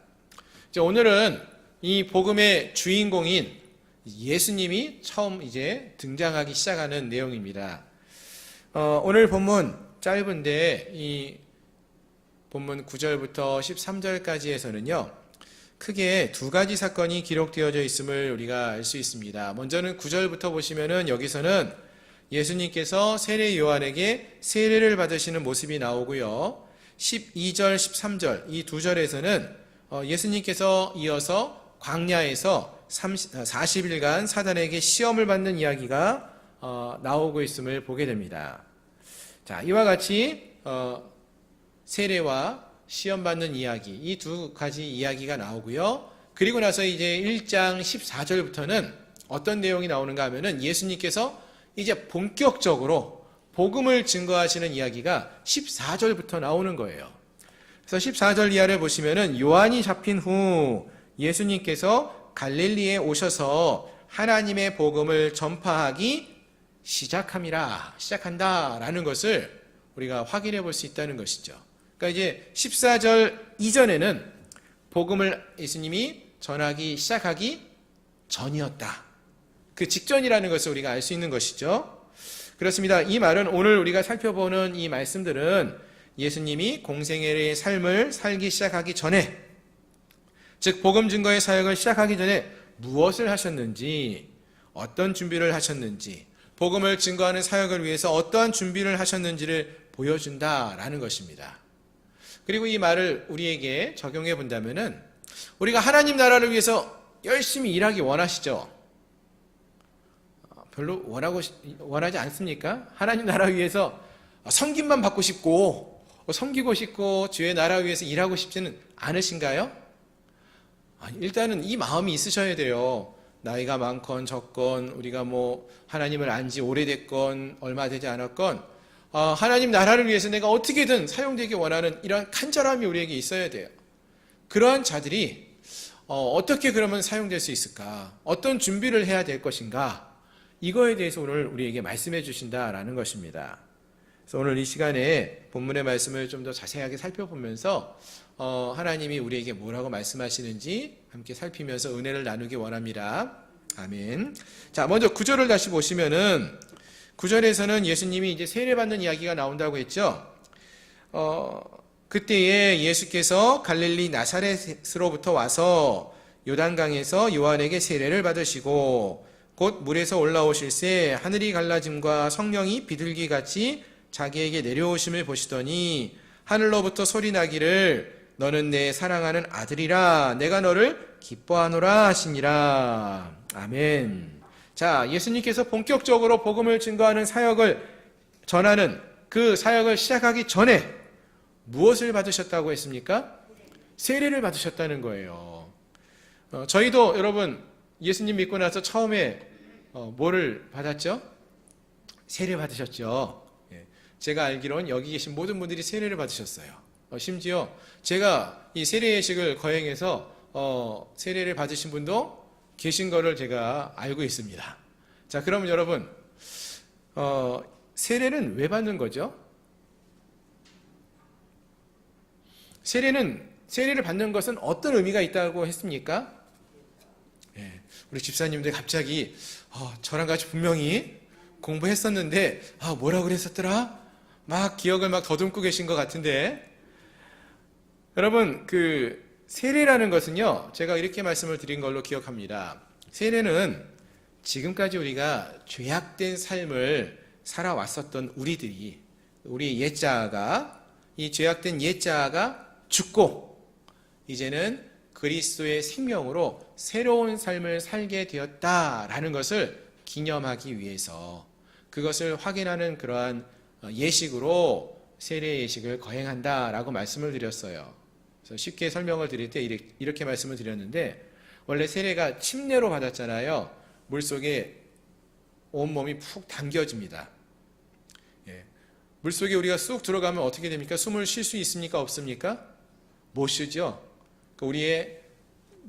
이제 오늘은 이 복음의 주인공인 예수님이 처음 이제 등장하기 시작하는 내용입니다. 오늘 본문 짧은데 이 본문 9절부터 13절까지에서는요, 크게 두 가지 사건이 기록되어져 있음을 우리가 알 수 있습니다. 먼저는 9절부터 보시면은 여기서는 예수님께서 세례 요한에게 세례를 받으시는 모습이 나오고요. 12절, 13절 이 두 절에서는 예수님께서 이어서 광야에서 40일간 사단에게 시험을 받는 이야기가 나오고 있음을 보게 됩니다. 자, 이와 같이 세례와 시험받는 이야기, 이 두 가지 이야기가 나오고요. 그리고 나서 이제 1장 14절부터는 어떤 내용이 나오는가 하면은 예수님께서 이제 본격적으로 복음을 증거하시는 이야기가 14절부터 나오는 거예요. 그래서 14절 이하를 보시면은 요한이 잡힌 후 예수님께서 갈릴리에 오셔서 하나님의 복음을 전파하기 시작한다라는 것을 우리가 확인해 볼 수 있다는 것이죠. 그러니까 이제 14절 이전에는 복음을 예수님이 전하기 시작하기 전이었다. 그 직전이라는 것을 우리가 알 수 있는 것이죠. 그렇습니다. 이 말은 오늘 우리가 살펴보는 이 말씀들은 예수님이 공생애의 삶을 살기 시작하기 전에, 즉 복음 증거의 사역을 시작하기 전에 무엇을 하셨는지, 어떤 준비를 하셨는지, 복음을 증거하는 사역을 위해서 어떠한 준비를 하셨는지를 보여준다라는 것입니다. 그리고 이 말을 우리에게 적용해 본다면은 우리가 하나님 나라를 위해서 열심히 일하기 원하시죠? 별로 원하지 않습니까? 하나님 나라 위해서 섬김만 받고 싶고 섬기고 싶고 주의 나라 위해서 일하고 싶지는 않으신가요? 일단은 이 마음이 있으셔야 돼요. 나이가 많건 적건, 우리가 뭐 하나님을 안지 오래됐건 얼마 되지 않았건 하나님 나라를 위해서 내가 어떻게든 사용되기 원하는 이러한 간절함이 우리에게 있어야 돼요. 그러한 자들이 어떻게 그러면 사용될 수 있을까? 어떤 준비를 해야 될 것인가? 이거에 대해서 오늘 우리에게 말씀해 주신다라는 것입니다. 그래서 오늘 이 시간에 본문의 말씀을 좀 더 자세하게 살펴보면서 하나님이 우리에게 뭐라고 말씀하시는지 함께 살피면서 은혜를 나누기 원합니다. 아멘. 자, 먼저 9절을 다시 보시면은 9절에서는 예수님이 이제 세례받는 이야기가 나온다고 했죠. 그때에 예수께서 갈릴리 나사렛으로부터 와서 요단강에서 요한에게 세례를 받으시고 곧 물에서 올라오실새 하늘이 갈라짐과 성령이 비둘기같이 자기에게 내려오심을 보시더니 하늘로부터 소리 나기를 너는 내 사랑하는 아들이라 내가 너를 기뻐하노라 하시니라. 아멘. 자, 예수님께서 본격적으로 복음을 증거하는 사역을 전하는 그 사역을 시작하기 전에 무엇을 받으셨다고 했습니까? 세례를 받으셨다는 거예요. 저희도 여러분 예수님 믿고 나서 처음에 뭐를 받았죠? 세례 받으셨죠. 제가 알기로는 여기 계신 모든 분들이 세례를 받으셨어요. 심지어 제가 이 세례 예식을 거행해서 세례를 받으신 분도 계신 거를 제가 알고 있습니다. 자, 그러면 여러분 세례는 왜 받는 거죠? 세례를 받는 것은 어떤 의미가 있다고 했습니까? 우리 집사님들 갑자기 저랑 같이 분명히 공부했었는데 뭐라고 그랬었더라? 막 기억을 막 더듬고 계신 것 같은데, 여러분 그 세례라는 것은요, 제가 이렇게 말씀을 드린 걸로 기억합니다. 세례는 지금까지 우리가 죄악된 삶을 살아왔었던 우리들이 우리 옛자아가, 이 죄악된 옛자아가 죽고 이제는 그리스도의 생명으로 새로운 삶을 살게 되었다라는 것을 기념하기 위해서, 그것을 확인하는 그러한 예식으로 세례 예식을 거행한다라고 말씀을 드렸어요. 그래서 쉽게 설명을 드릴 때 이렇게 말씀을 드렸는데, 원래 세례가 침례로 받았잖아요. 물속에 온몸이 푹 담겨집니다. 물속에 우리가 쑥 들어가면 어떻게 됩니까? 숨을 쉴 수 있습니까? 없습니까? 못 쉬죠. 우리의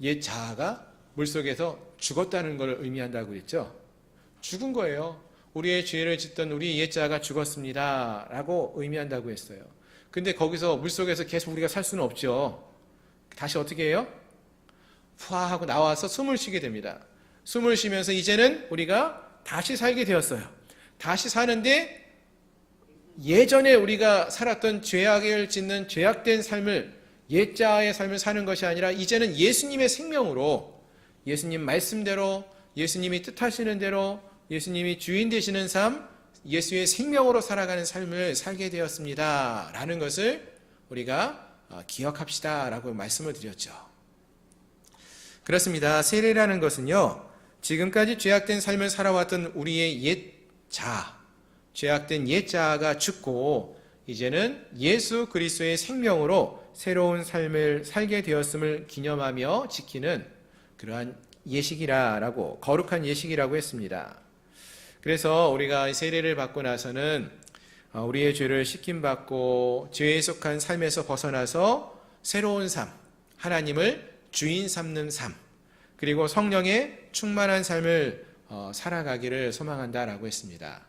옛 자아가 물속에서 죽었다는 걸 의미한다고 그랬죠. 죽은 거예요. 우리의 죄를 짓던 우리 옛 자아가 죽었습니다 라고 의미한다고 했어요. 근데 거기서 물속에서 계속 우리가 살 수는 없죠. 다시 어떻게 해요? 푸아 하고 나와서 숨을 쉬게 됩니다. 숨을 쉬면서 이제는 우리가 다시 살게 되었어요. 다시 사는데 예전에 우리가 살았던 죄악을 짓는 죄악된 삶을, 옛자의 삶을 사는 것이 아니라 이제는 예수님의 생명으로, 예수님 말씀대로, 예수님이 뜻하시는 대로, 예수님이 주인 되시는 삶, 예수의 생명으로 살아가는 삶을 살게 되었습니다 라는 것을 우리가 기억합시다 라고 말씀을 드렸죠. 그렇습니다. 세례라는 것은요, 지금까지 죄악된 삶을 살아왔던 우리의 옛자, 죄악된 옛자아가 죽고 이제는 예수 그리스도의 생명으로 새로운 삶을 살게 되었음을 기념하며 지키는 그러한 예식이라고, 거룩한 예식이라고 했습니다. 그래서 우리가 세례를 받고 나서는 우리의 죄를 씻김받고 죄에 속한 삶에서 벗어나서 새로운 삶, 하나님을 주인 삼는 삶, 그리고 성령의 충만한 삶을 살아가기를 소망한다라고 했습니다.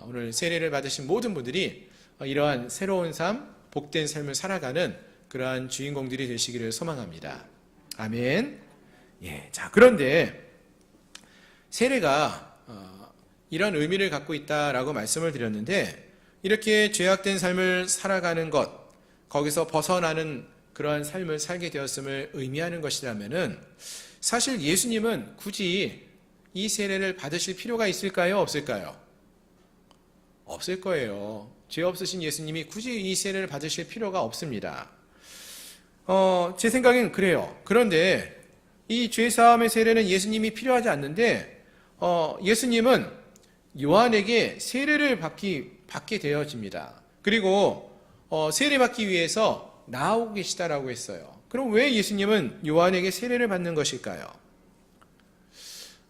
오늘 세례를 받으신 모든 분들이 이러한 새로운 삶, 복된 삶을 살아가는 그러한 주인공들이 되시기를 소망합니다. 아멘. 자, 그런데 세례가 이런 의미를 갖고 있다라고 말씀을 드렸는데, 이렇게 죄악된 삶을 살아가는 것, 거기서 벗어나는 그러한 삶을 살게 되었음을 의미하는 것이라면은, 사실 예수님은 굳이 이 세례를 받으실 필요가 있을까요? 없을까요? 없을 거예요. 죄 없으신 예수님이 굳이 이 세례를 받으실 필요가 없습니다. 제 생각엔 그래요. 그런데 이 죄사함의 세례는 예수님이 필요하지 않는데, 예수님은 요한에게 세례를 받게 되어집니다. 그리고 세례받기 위해서 나오고 계시다라고 했어요. 그럼 왜 예수님은 요한에게 세례를 받는 것일까요?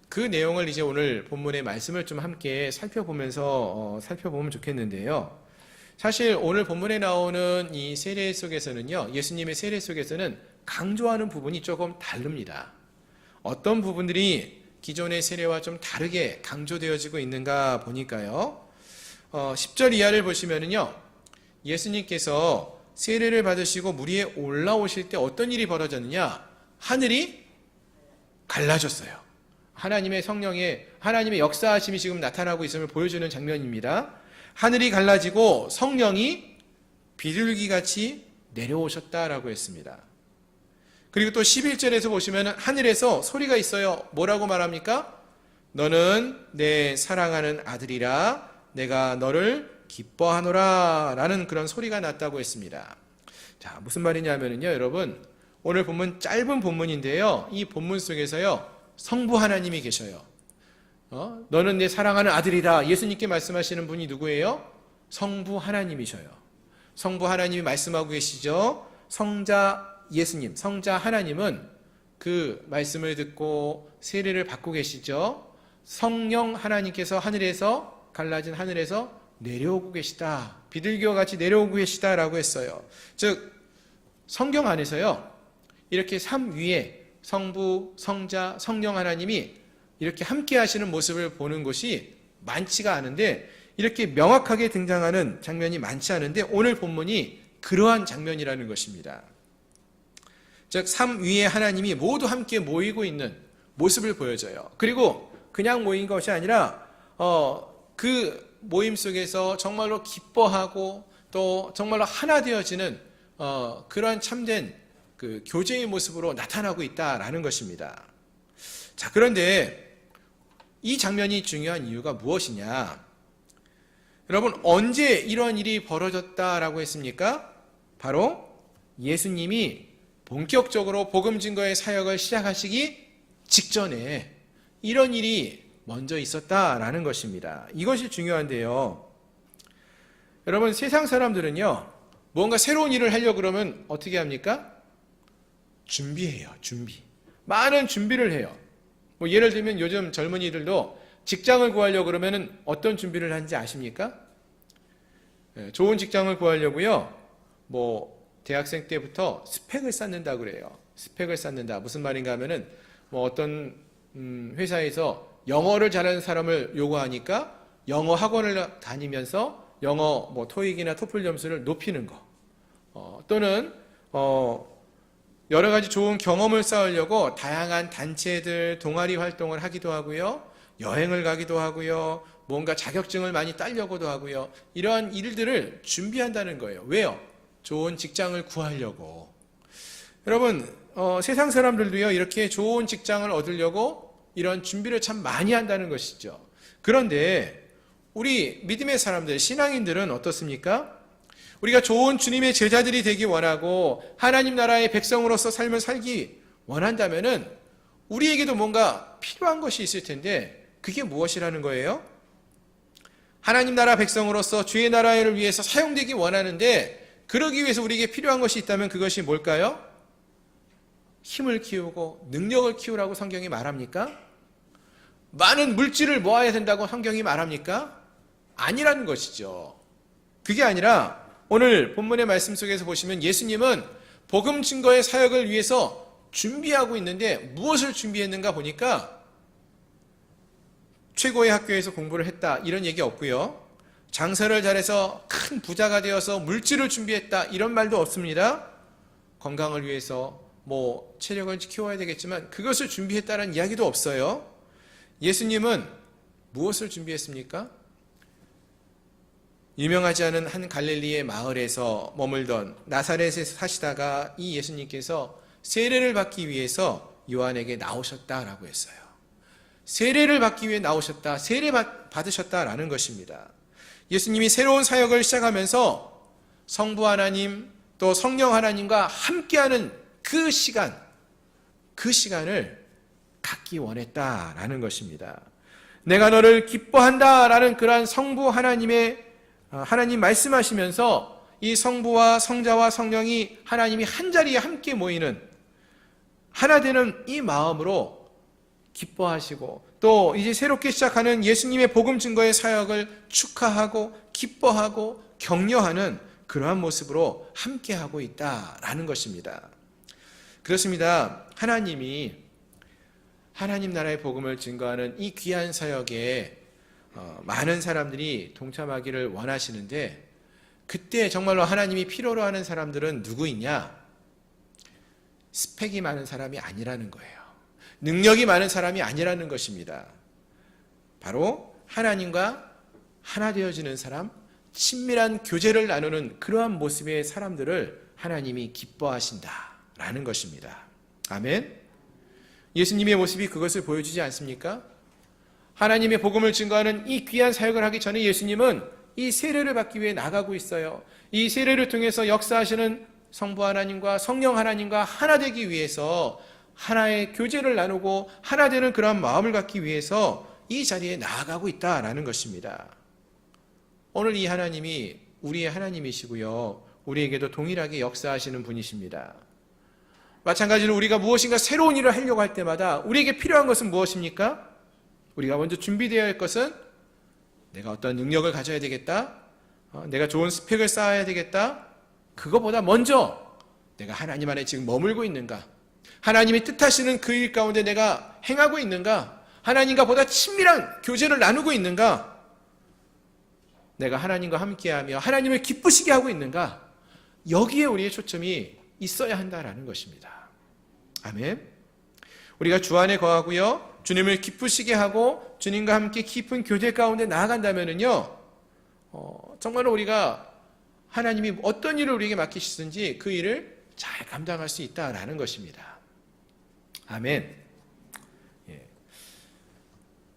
그 내용을 이제 오늘 본문의 말씀을 좀 함께 살펴보면서 살펴보면 좋겠는데요. 사실 오늘 본문에 나오는 이 세례 속에서는요, 예수님의 세례 속에서는 강조하는 부분이 조금 다릅니다. 어떤 부분들이 기존의 세례와 좀 다르게 강조되어지고 있는가 보니까요, 10절 이하를 보시면은요, 예수님께서 세례를 받으시고 물 위에 올라오실 때 어떤 일이 벌어졌느냐? 하늘이 갈라졌어요. 하나님의 성령의, 하나님의 역사하심이 지금 나타나고 있음을 보여주는 장면입니다. 하늘이 갈라지고 성령이 비둘기같이 내려오셨다라고 했습니다. 그리고 또 11절에서 보시면 하늘에서 소리가 있어요. 뭐라고 말합니까? 너는 내 사랑하는 아들이라, 내가 너를 기뻐하노라 라는 그런 소리가 났다고 했습니다. 자, 무슨 말이냐면요, 여러분, 오늘 본문 짧은 본문인데요, 이 본문 속에서요, 성부 하나님이 계셔요. 너는 내 사랑하는 아들이다. 예수님께 말씀하시는 분이 누구예요? 성부 하나님이셔요. 성부 하나님이 말씀하고 계시죠. 성자 예수님, 성자 하나님은 그 말씀을 듣고 세례를 받고 계시죠. 성령 하나님께서 하늘에서, 갈라진 하늘에서 내려오고 계시다. 비둘기와 같이 내려오고 계시다라고 했어요. 즉 성경 안에서요, 이렇게 삼 위에 성부, 성자, 성령 하나님이 이렇게 함께 하시는 모습을 보는 것이 많지가 않은데, 이렇게 명확하게 등장하는 장면이 많지 않은데, 오늘 본문이 그러한 장면이라는 것입니다. 즉 삼 위에 하나님이 모두 함께 모이고 있는 모습을 보여줘요. 그리고 그냥 모인 것이 아니라 그 모임 속에서 정말로 기뻐하고 또 정말로 하나 되어지는 그러한 참된 그 교제의 모습으로 나타나고 있다라는 것입니다. 자, 그런데 이 장면이 중요한 이유가 무엇이냐? 여러분, 언제 이런 일이 벌어졌다라고 했습니까? 바로 예수님이 본격적으로 복음 증거의 사역을 시작하시기 직전에 이런 일이 먼저 있었다라는 것입니다. 이것이 중요한데요. 여러분, 세상 사람들은요, 뭔가 새로운 일을 하려고 그러면 어떻게 합니까? 준비해요. 많은 준비를 해요. 뭐 예를 들면 요즘 젊은이들도 직장을 구하려고 그러면 어떤 준비를 하는지 아십니까? 좋은 직장을 구하려고요, 뭐 대학생 때부터 스펙을 쌓는다 그래요. 스펙을 쌓는다. 무슨 말인가 하면은 뭐 어떤 회사에서 영어를 잘하는 사람을 요구하니까 영어 학원을 다니면서 영어 뭐 토익이나 토플 점수를 높이는 거. 또는 여러 가지 좋은 경험을 쌓으려고 다양한 단체들, 동아리 활동을 하기도 하고요. 여행을 가기도 하고요. 뭔가 자격증을 많이 따려고도 하고요. 이러한 일들을 준비한다는 거예요. 왜요? 좋은 직장을 구하려고. 여러분, 세상 사람들도요, 이렇게 좋은 직장을 얻으려고 이런 준비를 참 많이 한다는 것이죠. 그런데 우리 믿음의 사람들, 신앙인들은 어떻습니까? 우리가 좋은 주님의 제자들이 되기 원하고 하나님 나라의 백성으로서 삶을 살기 원한다면은 우리에게도 뭔가 필요한 것이 있을 텐데, 그게 무엇이라는 거예요? 하나님 나라 백성으로서 주의 나라를 위해서 사용되기 원하는데, 그러기 위해서 우리에게 필요한 것이 있다면 그것이 뭘까요? 힘을 키우고 능력을 키우라고 성경이 말합니까? 많은 물질을 모아야 된다고 성경이 말합니까? 아니라는 것이죠. 그게 아니라 오늘 본문의 말씀 속에서 보시면 예수님은 복음 증거의 사역을 위해서 준비하고 있는데 무엇을 준비했는가 보니까 최고의 학교에서 공부를 했다, 이런 얘기 없고요. 장사를 잘해서 큰 부자가 되어서 물질을 준비했다, 이런 말도 없습니다. 건강을 위해서 뭐 체력을 키워야 되겠지만 그것을 준비했다는 이야기도 없어요. 예수님은 무엇을 준비했습니까? 유명하지 않은 한 갈릴리의 마을에서 머물던 나사렛에서 사시다가 이 예수님께서 세례를 받기 위해서 요한에게 나오셨다라고 했어요. 세례를 받기 위해 나오셨다, 세례 받으셨다라는 것입니다. 예수님이 새로운 사역을 시작하면서 성부 하나님 또 성령 하나님과 함께하는 그 시간을 갖기 원했다라는 것입니다. 내가 너를 기뻐한다라는 그러한 성부 하나님 말씀하시면서 이 성부와 성자와 성령이 하나님이 한 자리에 함께 모이는 하나 되는 이 마음으로 기뻐하시고, 또 이제 새롭게 시작하는 예수님의 복음 증거의 사역을 축하하고 기뻐하고 격려하는 그러한 모습으로 함께하고 있다라는 것입니다. 그렇습니다. 하나님이 하나님 나라의 복음을 증거하는 이 귀한 사역에 많은 사람들이 동참하기를 원하시는데, 그때 정말로 하나님이 필요로 하는 사람들은 누구이냐? 스펙이 많은 사람이 아니라는 거예요. 능력이 많은 사람이 아니라는 것입니다. 바로 하나님과 하나 되어지는 사람, 친밀한 교제를 나누는 그러한 모습의 사람들을 하나님이 기뻐하신다라는 것입니다. 아멘. 예수님의 모습이 그것을 보여주지 않습니까? 하나님의 복음을 증거하는 이 귀한 사역을 하기 전에 예수님은 이 세례를 받기 위해 나가고 있어요. 이 세례를 통해서 역사하시는 성부 하나님과 성령 하나님과 하나 되기 위해서, 하나의 교제를 나누고 하나 되는 그러한 마음을 갖기 위해서 이 자리에 나아가고 있다라는 것입니다. 오늘 이 하나님이 우리의 하나님이시고요, 우리에게도 동일하게 역사하시는 분이십니다. 마찬가지로 우리가 무엇인가 새로운 일을 하려고 할 때마다 우리에게 필요한 것은 무엇입니까? 우리가 먼저 준비되어야 할 것은 내가 어떤 능력을 가져야 되겠다, 내가 좋은 스펙을 쌓아야 되겠다, 그거보다 먼저 내가 하나님 안에 지금 머물고 있는가, 하나님이 뜻하시는 그 일 가운데 내가 행하고 있는가, 하나님과 보다 친밀한 교제를 나누고 있는가, 내가 하나님과 함께하며 하나님을 기쁘시게 하고 있는가, 여기에 우리의 초점이 있어야 한다라는 것입니다. 아멘. 우리가 주 안에 거하고요, 주님을 기쁘시게 하고 주님과 함께 깊은 교제 가운데 나아간다면은요, 정말로 우리가 하나님이 어떤 일을 우리에게 맡기시든지 그 일을 잘 감당할 수 있다라는 것입니다. 아멘. 예.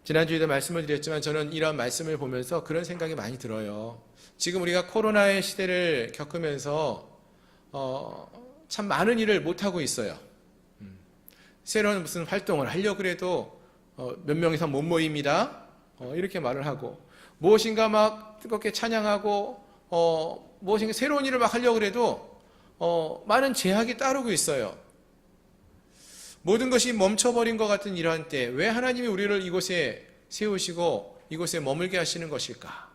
지난주에도 말씀을 드렸지만 저는 이런 말씀을 보면서 그런 생각이 많이 들어요. 지금 우리가 코로나의 시대를 겪으면서 참 많은 일을 못하고 있어요. 새로운 무슨 활동을 하려고 해도 몇 명 이상 못 모입니다. 이렇게 말을 하고, 무엇인가 막 뜨겁게 찬양하고 무엇인가 새로운 일을 막 하려고 해도 많은 제약이 따르고 있어요. 모든 것이 멈춰버린 것 같은 이러한 때 왜 하나님이 우리를 이곳에 세우시고 이곳에 머물게 하시는 것일까?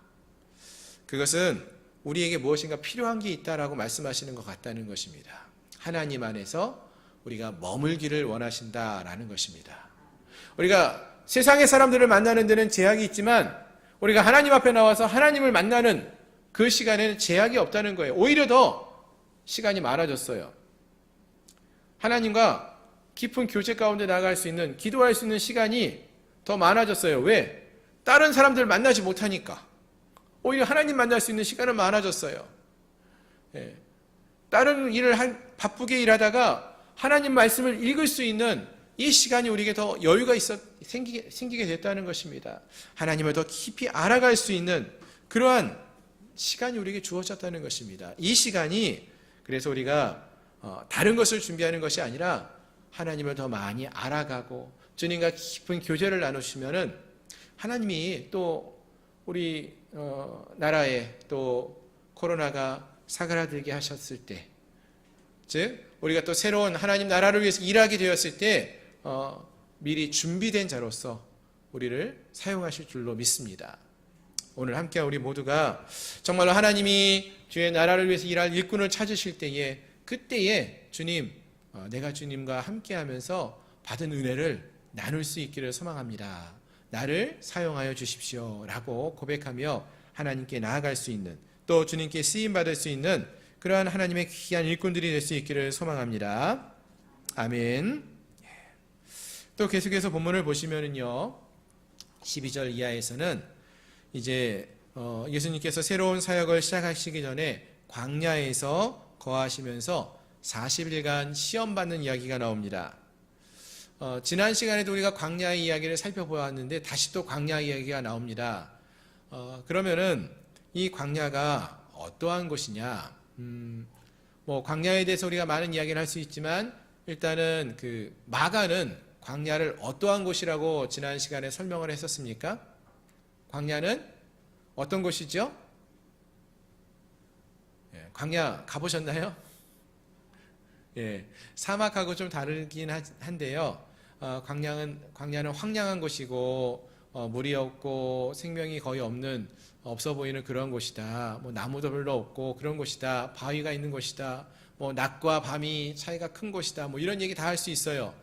그것은 우리에게 무엇인가 필요한 게 있다라고 말씀하시는 것 같다는 것입니다. 하나님 안에서 우리가 머물기를 원하신다라는 것입니다. 우리가 세상의 사람들을 만나는 데는 제약이 있지만 우리가 하나님 앞에 나와서 하나님을 만나는 그 시간에는 제약이 없다는 거예요. 오히려 더 시간이 많아졌어요. 하나님과 깊은 교제 가운데 나갈 수 있는, 기도할 수 있는 시간이 더 많아졌어요. 왜? 다른 사람들 만나지 못하니까. 오히려 하나님 만날 수 있는 시간은 많아졌어요. 다른 일을 바쁘게 일하다가 하나님 말씀을 읽을 수 있는 이 시간이 우리에게 더 여유가 생기게 됐다는 것입니다. 하나님을 더 깊이 알아갈 수 있는 그러한 시간이 우리에게 주어졌다는 것입니다. 이 시간이 그래서 우리가 다른 것을 준비하는 것이 아니라 하나님을 더 많이 알아가고 주님과 깊은 교제를 나누시면은 하나님이 또 우리 나라에 또 코로나가 사그라들게 하셨을 때, 즉 우리가 또 새로운 하나님 나라를 위해서 일하게 되었을 때 미리 준비된 자로서 우리를 사용하실 줄로 믿습니다. 오늘 함께 우리 모두가 정말로 하나님이 주의 나라를 위해서 일할 일꾼을 찾으실 때에, 그때에 주님, 내가 주님과 함께하면서 받은 은혜를 나눌 수 있기를 소망합니다. 나를 사용하여 주십시오 라고 고백하며 하나님께 나아갈 수 있는, 또 주님께 쓰임받을 수 있는 그러한 하나님의 귀한 일꾼들이 될 수 있기를 소망합니다. 아멘. 또 계속해서 본문을 보시면은요, 12절 이하에서는 이제 예수님께서 새로운 사역을 시작하시기 전에 광야에서 거하시면서 40일간 시험받는 이야기가 나옵니다. 지난 시간에도 우리가 광야의 이야기를 살펴보았는데 다시 또 광야 이야기가 나옵니다. 그러면은 이 광야가 어떠한 곳이냐? 뭐 광야에 대해서 우리가 많은 이야기를 할 수 있지만 일단은 그 마가는 광야를 어떠한 곳이라고 지난 시간에 설명을 했었습니까? 광야는 어떤 곳이죠? 광야 가보셨나요? 사막하고 좀 다르긴 한데요. 광야는 황량한 곳이고 물이 없고 생명이 거의 없어 보이는 그런 곳이다. 뭐 나무도 별로 없고 그런 곳이다. 바위가 있는 곳이다. 뭐 낮과 밤이 차이가 큰 곳이다. 뭐 이런 얘기 다 할 수 있어요.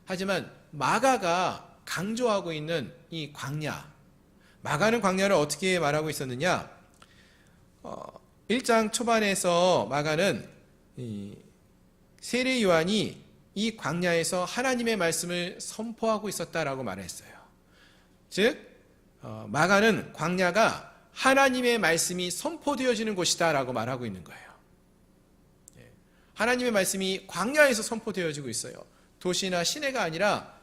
하지만 마가가 강조하고 있는 이 광야, 마가는 광야를 어떻게 말하고 있었느냐? 1장 초반에서 마가는 세례 요한이 이 광야에서 하나님의 말씀을 선포하고 있었다라고 말했어요. 즉 마가는 광야가 하나님의 말씀이 선포되어지는 곳이다라고 말하고 있는 거예요. 하나님의 말씀이 광야에서 선포되어지고 있어요. 도시나 시내가 아니라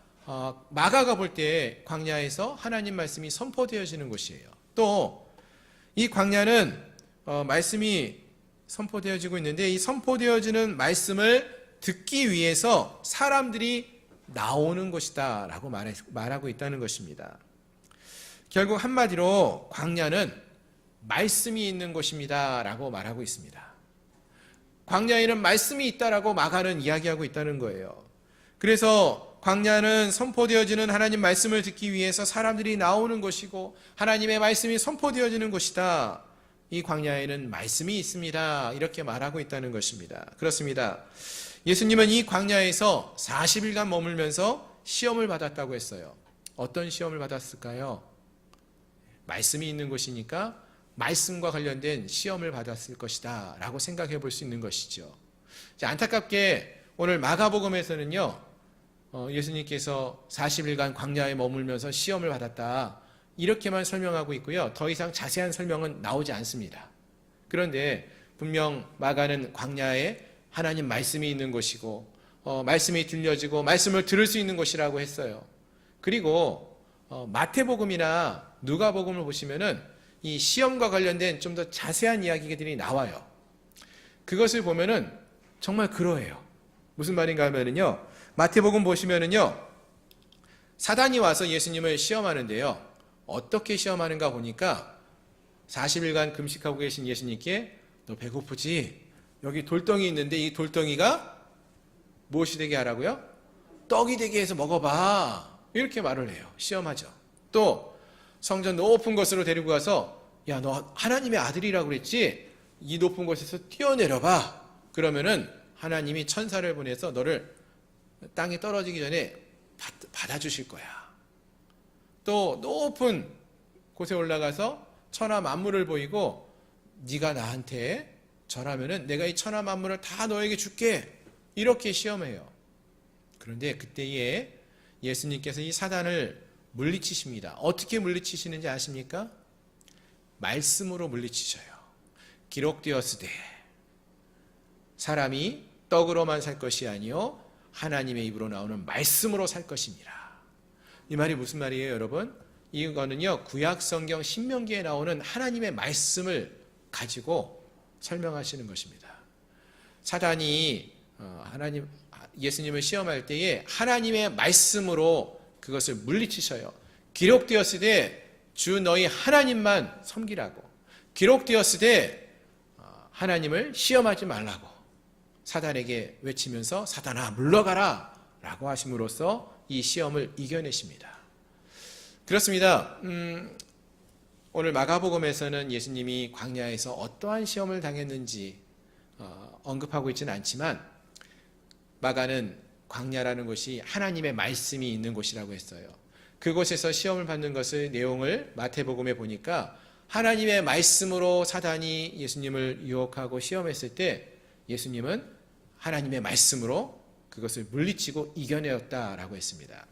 마가가 볼 때 광야에서 하나님 말씀이 선포되어지는 곳이에요. 또 이 광야는 말씀이 선포되어지고 있는데 이 선포되어지는 말씀을 듣기 위해서 사람들이 나오는 곳이다 라고 말하고 있다는 것입니다. 결국 한마디로 광야는 말씀이 있는 곳입니다 라고 말하고 있습니다. 광야에는 말씀이 있다라고 마가는 이야기하고 있다는 거예요. 그래서 광야는 선포되어지는 하나님 말씀을 듣기 위해서 사람들이 나오는 곳이고 하나님의 말씀이 선포되어지는 곳이다. 이 광야에는 말씀이 있습니다. 이렇게 말하고 있다는 것입니다. 그렇습니다. 예수님은 이 광야에서 40일간 머물면서 시험을 받았다고 했어요. 어떤 시험을 받았을까요? 말씀이 있는 곳이니까 말씀과 관련된 시험을 받았을 것이다 라고 생각해 볼 수 있는 것이죠. 안타깝게 오늘 마가복음에서는요, 예수님께서 40일간 광야에 머물면서 시험을 받았다 이렇게만 설명하고 있고요. 더 이상 자세한 설명은 나오지 않습니다. 그런데 분명 마가는 광야에 하나님 말씀이 있는 곳이고 말씀이 들려지고 말씀을 들을 수 있는 곳이라고 했어요. 그리고 마태복음이나 누가복음을 보시면은 이 시험과 관련된 좀 더 자세한 이야기들이 나와요. 그것을 보면은 정말 그러해요. 무슨 말인가 하면은요, 마태복음 보시면은요, 사단이 와서 예수님을 시험하는데요, 어떻게 시험하는가 보니까 40일간 금식하고 계신 예수님께 너 배고프지? 여기 돌덩이 있는데 이 돌덩이가 무엇이 되게 하라고요? 떡이 되게 해서 먹어봐. 이렇게 말을 해요. 시험하죠. 또 성전 높은 곳으로 데리고 가서 야, 너 하나님의 아들이라고 그랬지? 이 높은 곳에서 뛰어내려봐. 그러면은 하나님이 천사를 보내서 너를 땅에 떨어지기 전에 받아주실 거야. 또 높은 곳에 올라가서 천하 만물을 보이고 네가 나한테 절하면은 내가 이 천하 만물을 다 너에게 줄게. 이렇게 시험해요. 그런데 그때에 예수님께서 이 사단을 물리치십니다. 어떻게 물리치시는지 아십니까? 말씀으로 물리치셔요. 기록되었으되 사람이 떡으로만 살 것이 아니요 하나님의 입으로 나오는 말씀으로 살 것이니라. 이 말이 무슨 말이에요, 여러분? 이거는요, 구약 성경 신명기에 나오는 하나님의 말씀을 가지고 설명하시는 것입니다. 사단이 예수님을 시험할 때에 하나님의 말씀으로 그것을 물리치셔요. 기록되었으되 주 너희 하나님만 섬기라고. 기록되었으되 하나님을 시험하지 말라고 사단에게 외치면서 사단아 물러가라 라고 하심으로써 이 시험을 이겨내십니다. 그렇습니다. 오늘 마가복음에서는 예수님이 광야에서 어떠한 시험을 당했는지 언급하고 있지는 않지만 마가는 광야라는 곳이 하나님의 말씀이 있는 곳이라고 했어요. 그곳에서 시험을 받는 것을 내용을 마태복음에 보니까 하나님의 말씀으로 사단이 예수님을 유혹하고 시험했을 때 예수님은 하나님의 말씀으로 그것을 물리치고 이겨내었다라고 했습니다.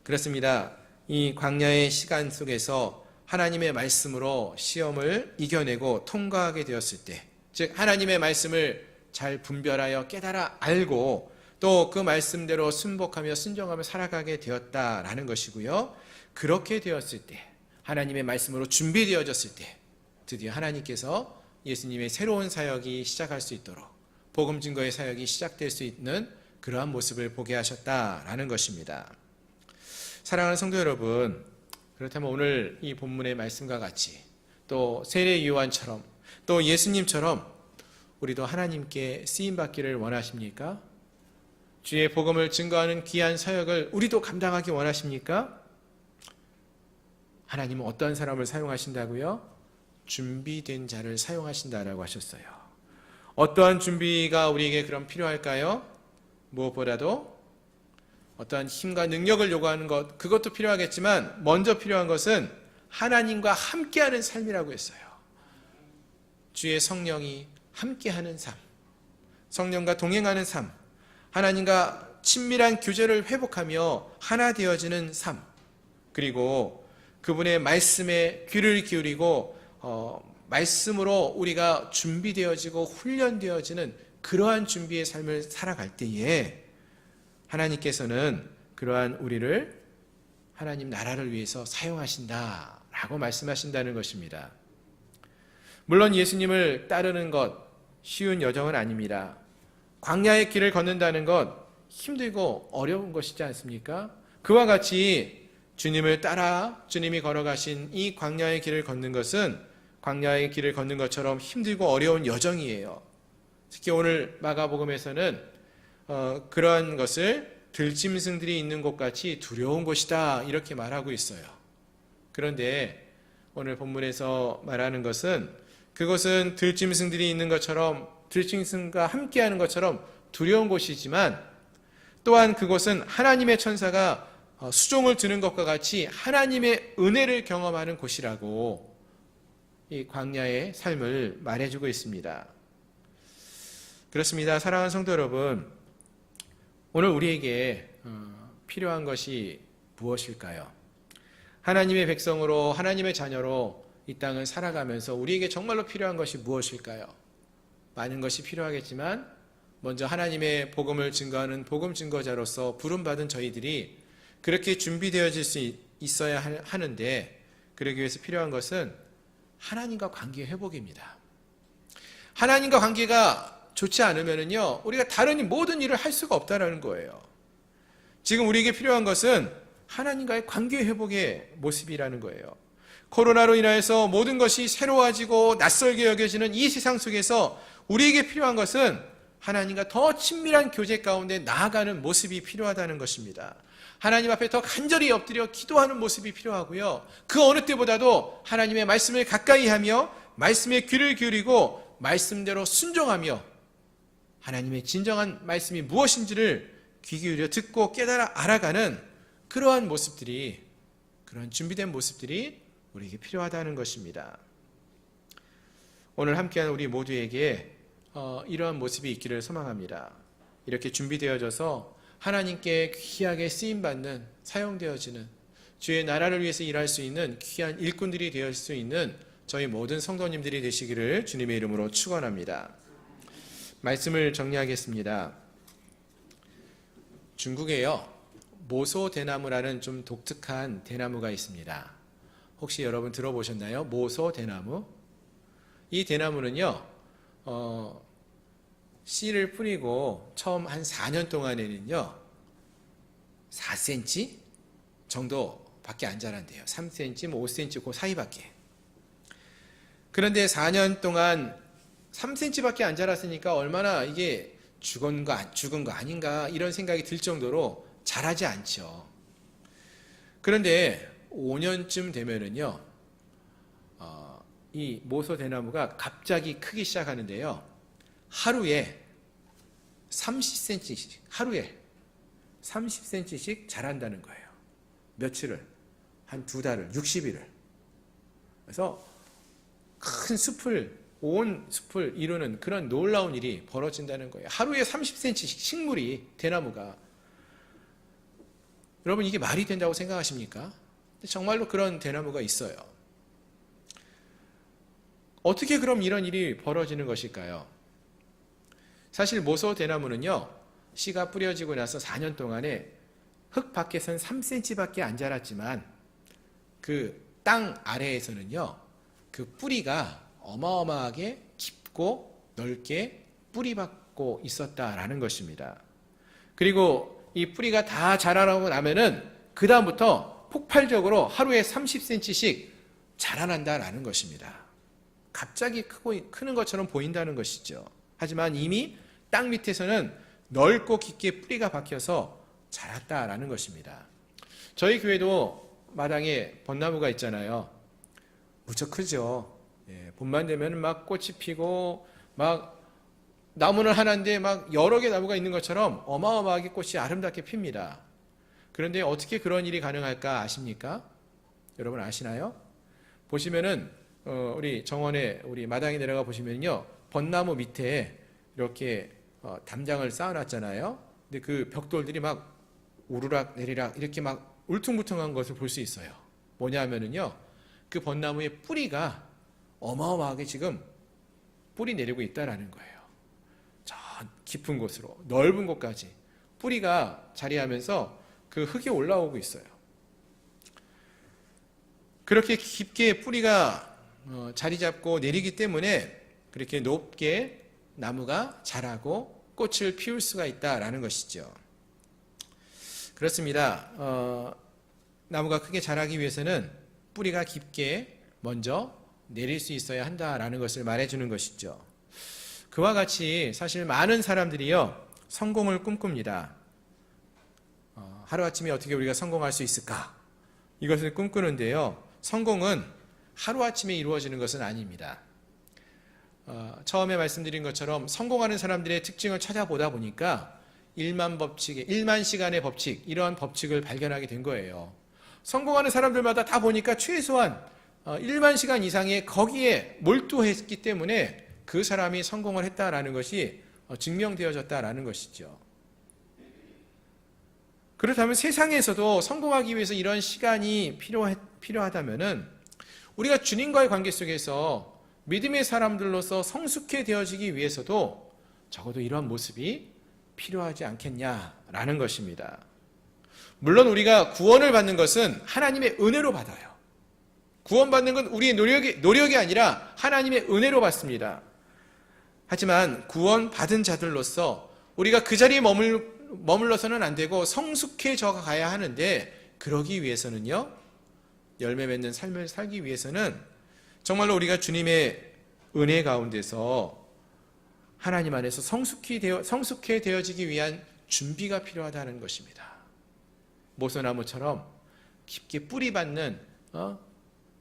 그렇습니다. 이 광야의 시간 속에서 하나님의 말씀으로 시험을 이겨내고 통과하게 되었을 때, 즉 하나님의 말씀을 잘 분별하여 깨달아 알고 또 그 말씀대로 순복하며 순종하며 살아가게 되었다라는 것이고요. 그렇게 되었을 때, 하나님의 말씀으로 준비되어졌을 때 드디어 하나님께서 예수님의 새로운 사역이 시작할 수 있도록 복음 증거의 사역이 시작될 수 있는 그러한 모습을 보게 하셨다라는 것입니다. 사랑하는 성도 여러분, 그렇다면 오늘 이 본문의 말씀과 같이 또 세례 요한처럼 또 예수님처럼 우리도 하나님께 쓰임받기를 원하십니까? 주의 복음을 증거하는 귀한 사역을 우리도 감당하기 원하십니까? 하나님은 어떤 사람을 사용하신다고요? 준비된 자를 사용하신다라고 하셨어요. 어떠한 준비가 우리에게 그럼 필요할까요? 무엇보다도 어떠한 힘과 능력을 요구하는 것, 그것도 필요하겠지만 먼저 필요한 것은 하나님과 함께하는 삶이라고 했어요. 주의 성령이 함께하는 삶, 성령과 동행하는 삶, 하나님과 친밀한 교제를 회복하며 하나 되어지는 삶, 그리고 그분의 말씀에 귀를 기울이고 말씀으로 우리가 준비되어지고 훈련되어지는 그러한 준비의 삶을 살아갈 때에 하나님께서는 그러한 우리를 하나님 나라를 위해서 사용하신다라고 말씀하신다는 것입니다. 물론 예수님을 따르는 것 쉬운 여정은 아닙니다. 광야의 길을 걷는다는 것 힘들고 어려운 것이지 않습니까? 그와 같이 주님을 따라 주님이 걸어가신 이 광야의 길을 걷는 것은 광야의 길을 걷는 것처럼 힘들고 어려운 여정이에요. 특히 오늘 마가복음에서는 그러한 것을 들짐승들이 있는 곳같이 두려운 곳이다 이렇게 말하고 있어요. 그런데 오늘 본문에서 말하는 것은 그것은 들짐승들이 있는 것처럼 들짐승과 함께하는 것처럼 두려운 곳이지만 또한 그곳은 하나님의 천사가 수종을 드는 것과 같이 하나님의 은혜를 경험하는 곳이라고 이 광야의 삶을 말해주고 있습니다. 그렇습니다. 사랑하는 성도 여러분, 오늘 우리에게 필요한 것이 무엇일까요? 하나님의 백성으로 하나님의 자녀로 이 땅을 살아가면서 우리에게 정말로 필요한 것이 무엇일까요? 많은 것이 필요하겠지만 먼저 하나님의 복음을 증거하는 복음 증거자로서 부름받은 저희들이 그렇게 준비되어질 수 있어야 하는데, 그러기 위해서 필요한 것은 하나님과 관계 회복입니다. 하나님과 관계가 좋지 않으면요, 우리가 다른 모든 일을 할 수가 없다는 거예요. 지금 우리에게 필요한 것은 하나님과의 관계 회복의 모습이라는 거예요. 코로나로 인하여서 모든 것이 새로워지고 낯설게 여겨지는 이 세상 속에서 우리에게 필요한 것은 하나님과 더 친밀한 교제 가운데 나아가는 모습이 필요하다는 것입니다. 하나님 앞에 더 간절히 엎드려 기도하는 모습이 필요하고요. 그 어느 때보다도 하나님의 말씀을 가까이 하며 말씀에 귀를 기울이고 말씀대로 순종하며 하나님의 진정한 말씀이 무엇인지를 귀 기울여 듣고 깨달아 알아가는 그러한 모습들이, 그런 준비된 모습들이 우리에게 필요하다는 것입니다. 오늘 함께한 우리 모두에게 이러한 모습이 있기를 소망합니다. 이렇게 준비되어져서 하나님께 귀하게 쓰임받는, 사용되어지는, 주의 나라를 위해서 일할 수 있는 귀한 일꾼들이 되을 수 있는 저희 모든 성도님들이 되시기를 주님의 이름으로 축원합니다. 말씀을 정리하겠습니다. 중국에요, 모소 대나무라는 좀 독특한 대나무가 있습니다. 혹시 여러분 들어보셨나요? 모소 대나무? 이 대나무는요, 씨를 뿌리고 처음 한 4년 동안에는요 4cm 정도밖에 안 자란대요. 3cm, 5cm 그 사이밖에. 그런데 4년 동안 3cm밖에 안 자랐으니까 얼마나 이게 죽은 거 아닌가 이런 생각이 들 정도로 자라지 않죠. 그런데 5년쯤 되면은요, 이 모소 대나무가 갑자기 크기 시작하는데요, 하루에 30cm씩, 하루에 30cm씩 자란다는 거예요. 며칠을, 한 2달을, 60일을. 그래서 큰 숲을, 온 숲을 이루는 그런 놀라운 일이 벌어진다는 거예요. 하루에 30cm씩 식물이, 대나무가. 여러분, 이게 말이 된다고 생각하십니까? 정말로 그런 대나무가 있어요. 어떻게 그럼 이런 일이 벌어지는 것일까요? 사실 모소 대나무는요, 씨가 뿌려지고 나서 4년 동안에 흙 밖에서는 3cm밖에 안 자랐지만 그 땅 아래에서는요, 그 뿌리가 어마어마하게 깊고 넓게 뿌리박고 있었다라는 것입니다. 그리고 이 뿌리가 다 자라나고 나면은 그 다음부터 폭발적으로 하루에 30cm씩 자라난다라는 것입니다. 갑자기 크는 것처럼 보인다는 것이죠. 하지만 이미 땅 밑에서는 넓고 깊게 뿌리가 박혀서 자랐다라는 것입니다. 저희 교회도 마당에 벚나무가 있잖아요. 무척 크죠. 봄만 되면 막 꽃이 피고 막 나무는 하나인데 막 여러 개 나무가 있는 것처럼 어마어마하게 꽃이 아름답게 핍니다. 그런데 어떻게 그런 일이 가능할까 아십니까? 여러분 아시나요? 보시면은 우리 정원에 우리 마당에 내려가 보시면요, 벚나무 밑에 이렇게 담장을 쌓아놨잖아요. 근데 그 벽돌들이 막 우르락 내리락 이렇게 막 울퉁불퉁한 것을 볼 수 있어요. 뭐냐면은요, 그 벚나무의 뿌리가 어마어마하게 지금 뿌리 내리고 있다라는 거예요. 저 깊은 곳으로, 넓은 곳까지 뿌리가 자리하면서 그 흙이 올라오고 있어요. 그렇게 깊게 뿌리가 자리 잡고 내리기 때문에 그렇게 높게 나무가 자라고 꽃을 피울 수가 있다라는 것이죠. 그렇습니다. 나무가 크게 자라기 위해서는 뿌리가 깊게 먼저 내릴 수 있어야 한다라는 것을 말해주는 것이죠. 그와 같이 사실 많은 사람들이요, 성공을 꿈꿉니다. 하루아침에 어떻게 우리가 성공할 수 있을까? 이것을 꿈꾸는데요, 성공은 하루아침에 이루어지는 것은 아닙니다. 처음에 말씀드린 것처럼 성공하는 사람들의 특징을 찾아보다 보니까 1만 시간의 법칙, 이러한 법칙을 발견하게 된 거예요. 성공하는 사람들마다 다 보니까 최소한 1만 시간 이상의 거기에 몰두했기 때문에 그 사람이 성공을 했다라는 것이 증명되어졌다라는 것이죠. 그렇다면 세상에서도 성공하기 위해서 이런 시간이 필요하다면은 우리가 주님과의 관계 속에서 믿음의 사람들로서 성숙해 되어지기 위해서도 적어도 이러한 모습이 필요하지 않겠냐라는 것입니다. 물론 우리가 구원을 받는 것은 하나님의 은혜로 받아요. 구원받는 건 우리의 노력이 아니라 하나님의 은혜로 받습니다. 하지만 구원받은 자들로서 우리가 그 자리에 머물러서는 안 되고 성숙해져 가야 하는데, 그러기 위해서는요, 열매 맺는 삶을 살기 위해서는 정말로 우리가 주님의 은혜 가운데서 하나님 안에서 성숙해 되어지기 위한 준비가 필요하다는 것입니다. 모소나무처럼 깊게 뿌리 받는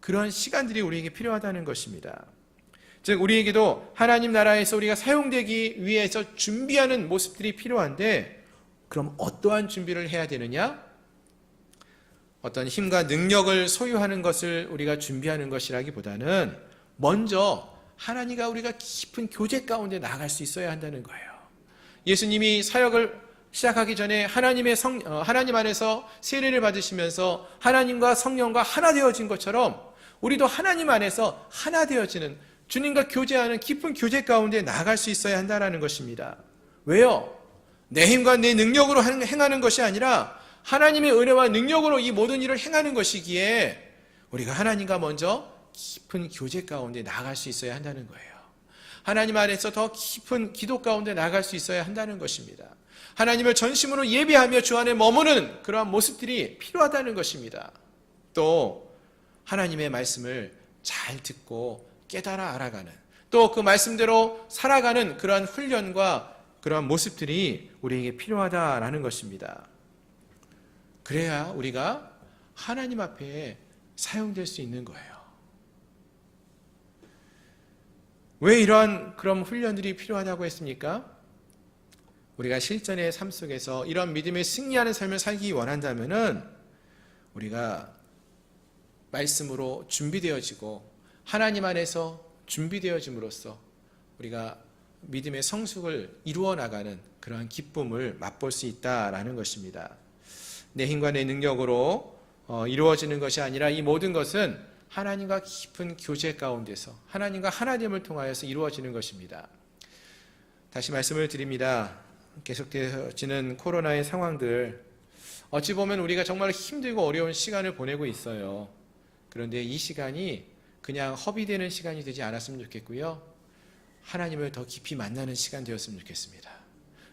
그런 시간들이 우리에게 필요하다는 것입니다. 즉 우리에게도 하나님 나라에서 우리가 사용되기 위해서 준비하는 모습들이 필요한데, 그럼 어떠한 준비를 해야 되느냐? 어떤 힘과 능력을 소유하는 것을 우리가 준비하는 것이라기보다는 먼저 하나님과 우리가 깊은 교제 가운데 나아갈 수 있어야 한다는 거예요. 예수님이 사역을 시작하기 전에 하나님 안에서 세례를 받으시면서 하나님과 성령과 하나 되어진 것처럼 우리도 하나님 안에서 하나 되어지는, 주님과 교제하는 깊은 교제 가운데 나아갈 수 있어야 한다는 것입니다. 왜요? 내 힘과 내 능력으로 행하는 것이 아니라 하나님의 은혜와 능력으로 이 모든 일을 행하는 것이기에 우리가 하나님과 먼저 깊은 교제 가운데 나아갈 수 있어야 한다는 거예요. 하나님 안에서 더 깊은 기도 가운데 나아갈 수 있어야 한다는 것입니다. 하나님을 전심으로 예배하며 주 안에 머무는 그러한 모습들이 필요하다는 것입니다. 또 하나님의 말씀을 잘 듣고 깨달아 알아가는, 또 그 말씀대로 살아가는 그러한 훈련과 그러한 모습들이 우리에게 필요하다라는 것입니다. 그래야 우리가 하나님 앞에 사용될 수 있는 거예요. 왜 이러한 그런 훈련들이 필요하다고 했습니까? 우리가 실전의 삶 속에서 이런 믿음에 승리하는 삶을 살기 원한다면은 우리가 말씀으로 준비되어지고 하나님 안에서 준비되어짐으로써 우리가 믿음의 성숙을 이루어 나가는 그러한 기쁨을 맛볼 수 있다라는 것입니다. 내 힘과 내 능력으로 이루어지는 것이 아니라 이 모든 것은 하나님과 깊은 교제 가운데서 하나님과 하나됨을 통하여서 이루어지는 것입니다. 다시 말씀을 드립니다. 계속되어지는 코로나의 상황들, 어찌 보면 우리가 정말 힘들고 어려운 시간을 보내고 있어요. 그런데 이 시간이 그냥 허비되는 시간이 되지 않았으면 좋겠고요, 하나님을 더 깊이 만나는 시간 되었으면 좋겠습니다.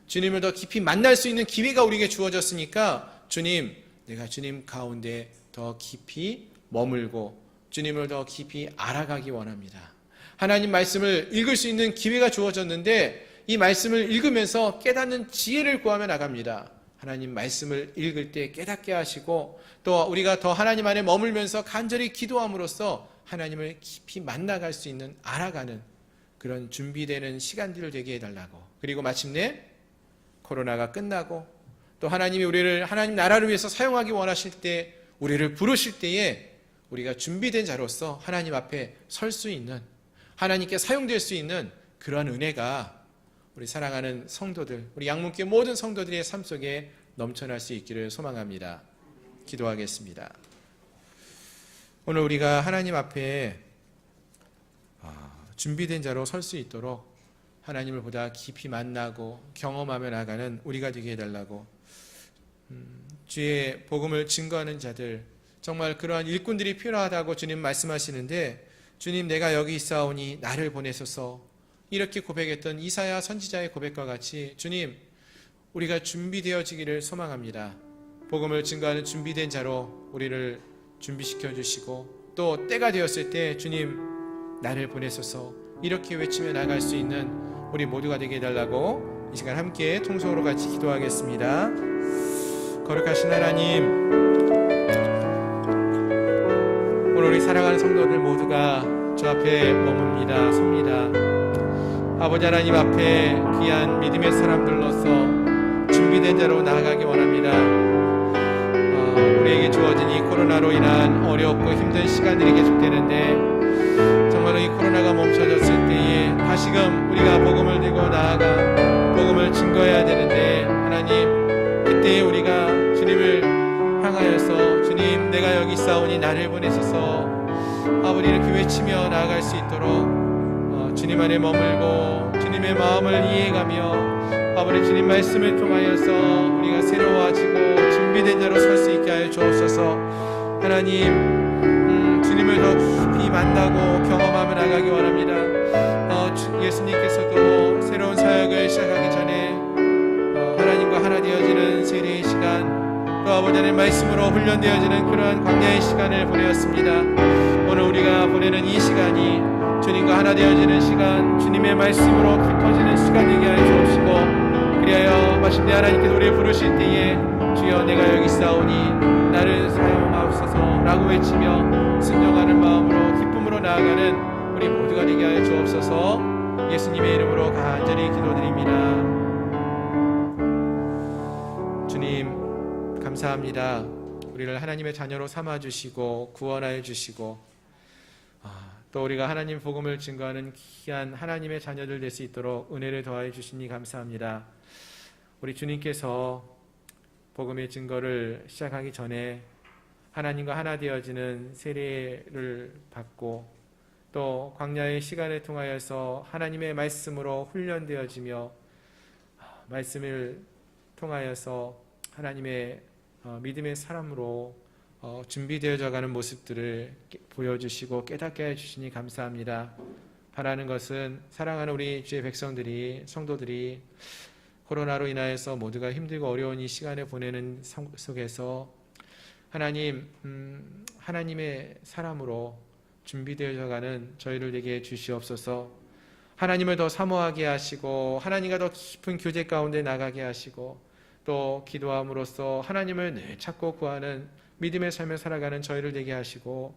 주님을 더 깊이 만날 수 있는 기회가 우리에게 주어졌으니까 주님, 내가 주님 가운데 더 깊이 머물고 주님을 더 깊이 알아가기 원합니다. 하나님 말씀을 읽을 수 있는 기회가 주어졌는데 이 말씀을 읽으면서 깨닫는 지혜를 구하며 나갑니다. 하나님 말씀을 읽을 때 깨닫게 하시고, 또 우리가 더 하나님 안에 머물면서 간절히 기도함으로써 하나님을 깊이 만나갈 수 있는, 알아가는 그런 준비되는 시간들을 되게 해달라고, 그리고 마침내 코로나가 끝나고 또 하나님이 우리를 하나님 나라를 위해서 사용하기 원하실 때, 우리를 부르실 때에 우리가 준비된 자로서 하나님 앞에 설 수 있는, 하나님께 사용될 수 있는 그러한 은혜가 우리 사랑하는 성도들, 우리 양문교회 모든 성도들의 삶 속에 넘쳐날 수 있기를 소망합니다. 기도하겠습니다. 오늘 우리가 하나님 앞에 준비된 자로 설 수 있도록 하나님을 보다 깊이 만나고 경험하며 나가는 우리가 되게 해달라고, 주의 복음을 증거하는 자들, 정말 그러한 일꾼들이 필요하다고 주님 말씀하시는데, 주님 내가 여기 있사오니 나를 보내소서, 이렇게 고백했던 이사야 선지자의 고백과 같이 주님, 우리가 준비되어지기를 소망합니다. 복음을 증거하는 준비된 자로 우리를 준비시켜 주시고, 또 때가 되었을 때 주님 나를 보내소서, 이렇게 외치며 나갈 수 있는 우리 모두가 되게 해달라고 이 시간 함께 통성으로 같이 기도하겠습니다. 거룩하신 하나님, 오늘 우리 사랑하는 성도들 모두가 주 앞에 머뭅니다. 섭니다. 아버지 하나님 앞에 귀한 믿음의 사람들로서 준비된 자로 나아가기 원합니다. 우리에게 주어진 이 코로나로 인한 어렵고 힘든 시간들이 계속되는데, 정말로 이 코로나가 멈춰졌을 때에 다시금 우리가 복음을 들고 나아가 복음을 증거해야 되는데, 하나님 그때에 우리가 주님을 향하여서 주님 내가 여기 있사오니 나를 보내소서, 아버지 이렇게 외치며 나아갈 수 있도록 주님 안에 머물고 주님의 마음을 이해가며 아버지 주님 말씀을 통하여서 우리가 새로워지고 준비된 자로 설 수 있게 하여 주옵소서. 하나님 주님을 더 깊이 만나고 경험하며 나가기 원합니다. 예수님께서도 새로운 사역을 시작하기 전에 하나님과 하나 되어지는 세례의 시간, 또 아버지 하나님 말씀으로 훈련되어지는 그러한 광야의 시간을 보내었습니다. 오늘 우리가 보내는 이 시간이 주님과 하나 되어지는 시간, 주님의 말씀으로 깊어지는 시간 되게 하여 주옵시고, 그리하여 마침내 하나님께 노래 부르실 때에 주여 내가 여기 있사오니 나를 사용하옵소서 라고 외치며 순종하는 마음으로 기쁨으로 나아가는 우리 모두가 되게 하여 주옵소서. 예수님의 이름으로 간절히 기도드립니다. 주님 감사합니다. 우리를 하나님의 자녀로 삼아주시고 구원하여 주시고, 또 우리가 하나님 복음을 증거하는 귀한 하나님의 자녀들 될 수 있도록 은혜를 더하여 주시니 감사합니다. 우리 주님께서 복음의 증거를 시작하기 전에 하나님과 하나 되어지는 세례를 받고, 또 광야의 시간을 통하여서 하나님의 말씀으로 훈련되어지며 말씀을 통하여서 하나님의 믿음의 사람으로 준비되어져 가는 모습들을 보여주시고 깨닫게 해주시니 감사합니다. 바라는 것은 사랑하는 우리 주의 백성들이, 성도들이 코로나로 인하여서 모두가 힘들고 어려운 이 시간을 보내는 속에서 하나님, 하나님의 사람으로 준비되어져 가는 저희를 되게 주시옵소서. 하나님을 더 사모하게 하시고 하나님과 더 깊은 교제 가운데 나가게 하시고, 또 기도함으로써 하나님을 늘 찾고 구하는 믿음의 삶을 살아가는 저희를 되게 하시고,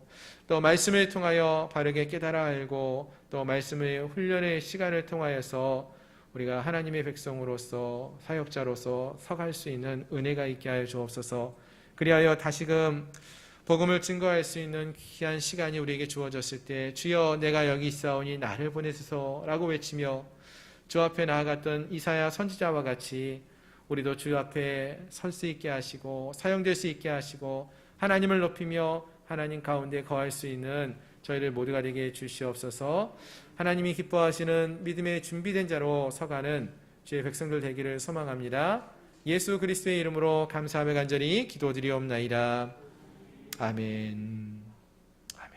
또 말씀을 통하여 바르게 깨달아 알고, 또 말씀의 훈련의 시간을 통하여서 우리가 하나님의 백성으로서 사역자로서 서갈 수 있는 은혜가 있게 하여 주옵소서. 그리하여 다시금 복음을 증거할 수 있는 귀한 시간이 우리에게 주어졌을 때 주여 내가 여기 있사오니 나를 보내소서라고 외치며 주 앞에 나아갔던 이사야 선지자와 같이 우리도 주 앞에 설 수 있게 하시고 사용될 수 있게 하시고 하나님을 높이며 하나님 가운데 거할 수 있는 저희를 모두가 되게 주시옵소서. 하나님이 기뻐하시는 믿음의 준비된 자로 서가는 주의 백성들 되기를 소망합니다. 예수 그리스도의 이름으로 감사하며 간절히 기도드리옵나이다. 아멘. 아멘.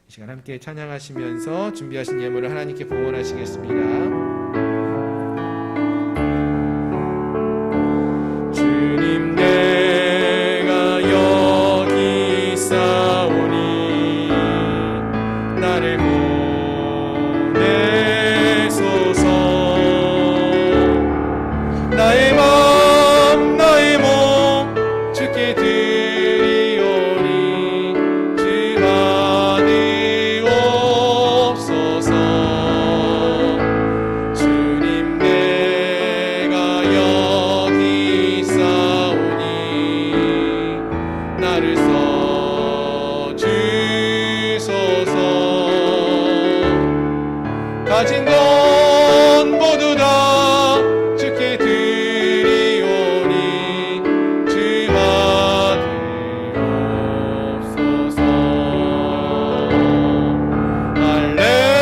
이 시간 함께 찬양하시면서 준비하신 예물을 하나님께 봉헌하시겠습니다. 가진 것 모두 다 주께 드리오니 주 받으옵소서. 할렐루야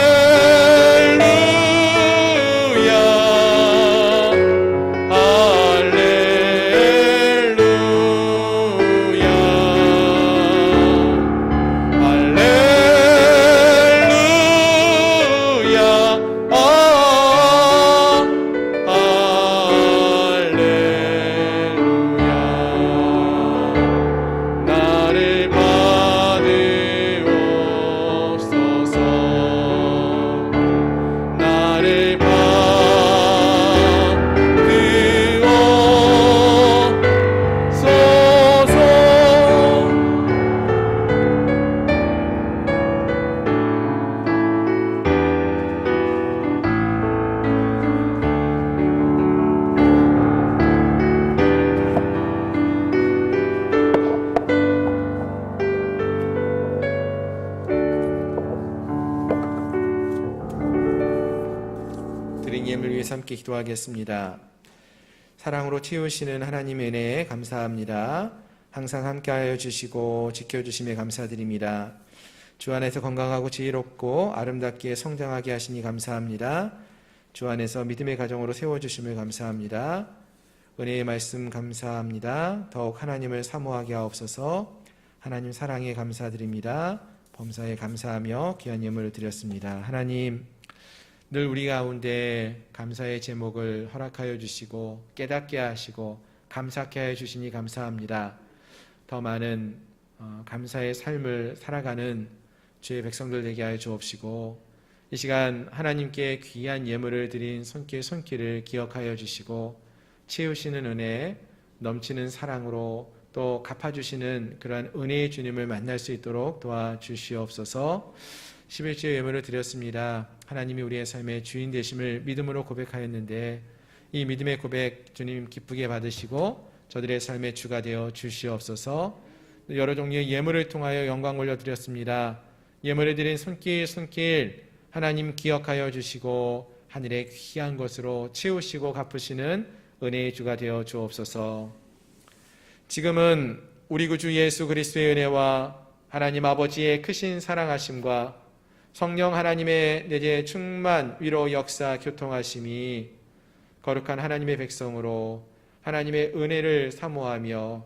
함께 기도하겠습니다. 사랑으로 채우시는 하나님의 은혜에 감사합니다. 항상 함께하여 주시고 지켜주심에 감사드립니다. 주 안에서 건강하고 지혜롭고 아름답게 성장하게 하시니 감사합니다. 주 안에서 믿음의 가정으로 세워주심을 감사합니다. 은혜의 말씀 감사합니다. 더욱 하나님을 사모하게 하옵소서. 하나님 사랑에 감사드립니다. 범사에 감사하며 귀한 예물을 드렸습니다. 하나님, 늘 우리 가운데 감사의 제목을 허락하여 주시고 깨닫게 하시고 감사케 하여 주시니 감사합니다. 더 많은 감사의 삶을 살아가는 주의 백성들 되게 하여 주옵시고, 이 시간 하나님께 귀한 예물을 드린 손길을 기억하여 주시고 채우시는 은혜, 넘치는 사랑으로 또 갚아주시는 그러한 은혜의 주님을 만날 수 있도록 도와주시옵소서. 11주의 예물을 드렸습니다. 하나님이 우리의 삶의 주인 되심을 믿음으로 고백하였는데 이 믿음의 고백 주님 기쁘게 받으시고 저들의 삶의 주가 되어 주시옵소서. 여러 종류의 예물을 통하여 영광 올려드렸습니다. 예물을 드린 손길 하나님 기억하여 주시고 하늘의 귀한 것으로 채우시고 갚으시는 은혜의 주가 되어 주옵소서. 지금은 우리 구주 예수 그리스도의 은혜와 하나님 아버지의 크신 사랑하심과 성령 하나님의 내재 충만 위로 역사 교통하심이 거룩한 하나님의 백성으로 하나님의 은혜를 사모하며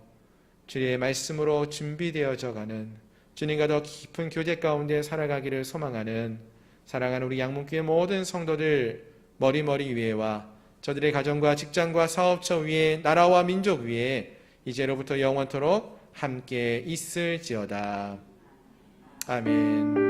주의 말씀으로 준비되어져가는 주님과 더 깊은 교제 가운데 살아가기를 소망하는 사랑하는 우리 양문교회 모든 성도들 머리머리 위에와 저들의 가정과 직장과 사업처 위에 나라와 민족 위에 이제로부터 영원토록 함께 있을지어다. 아멘.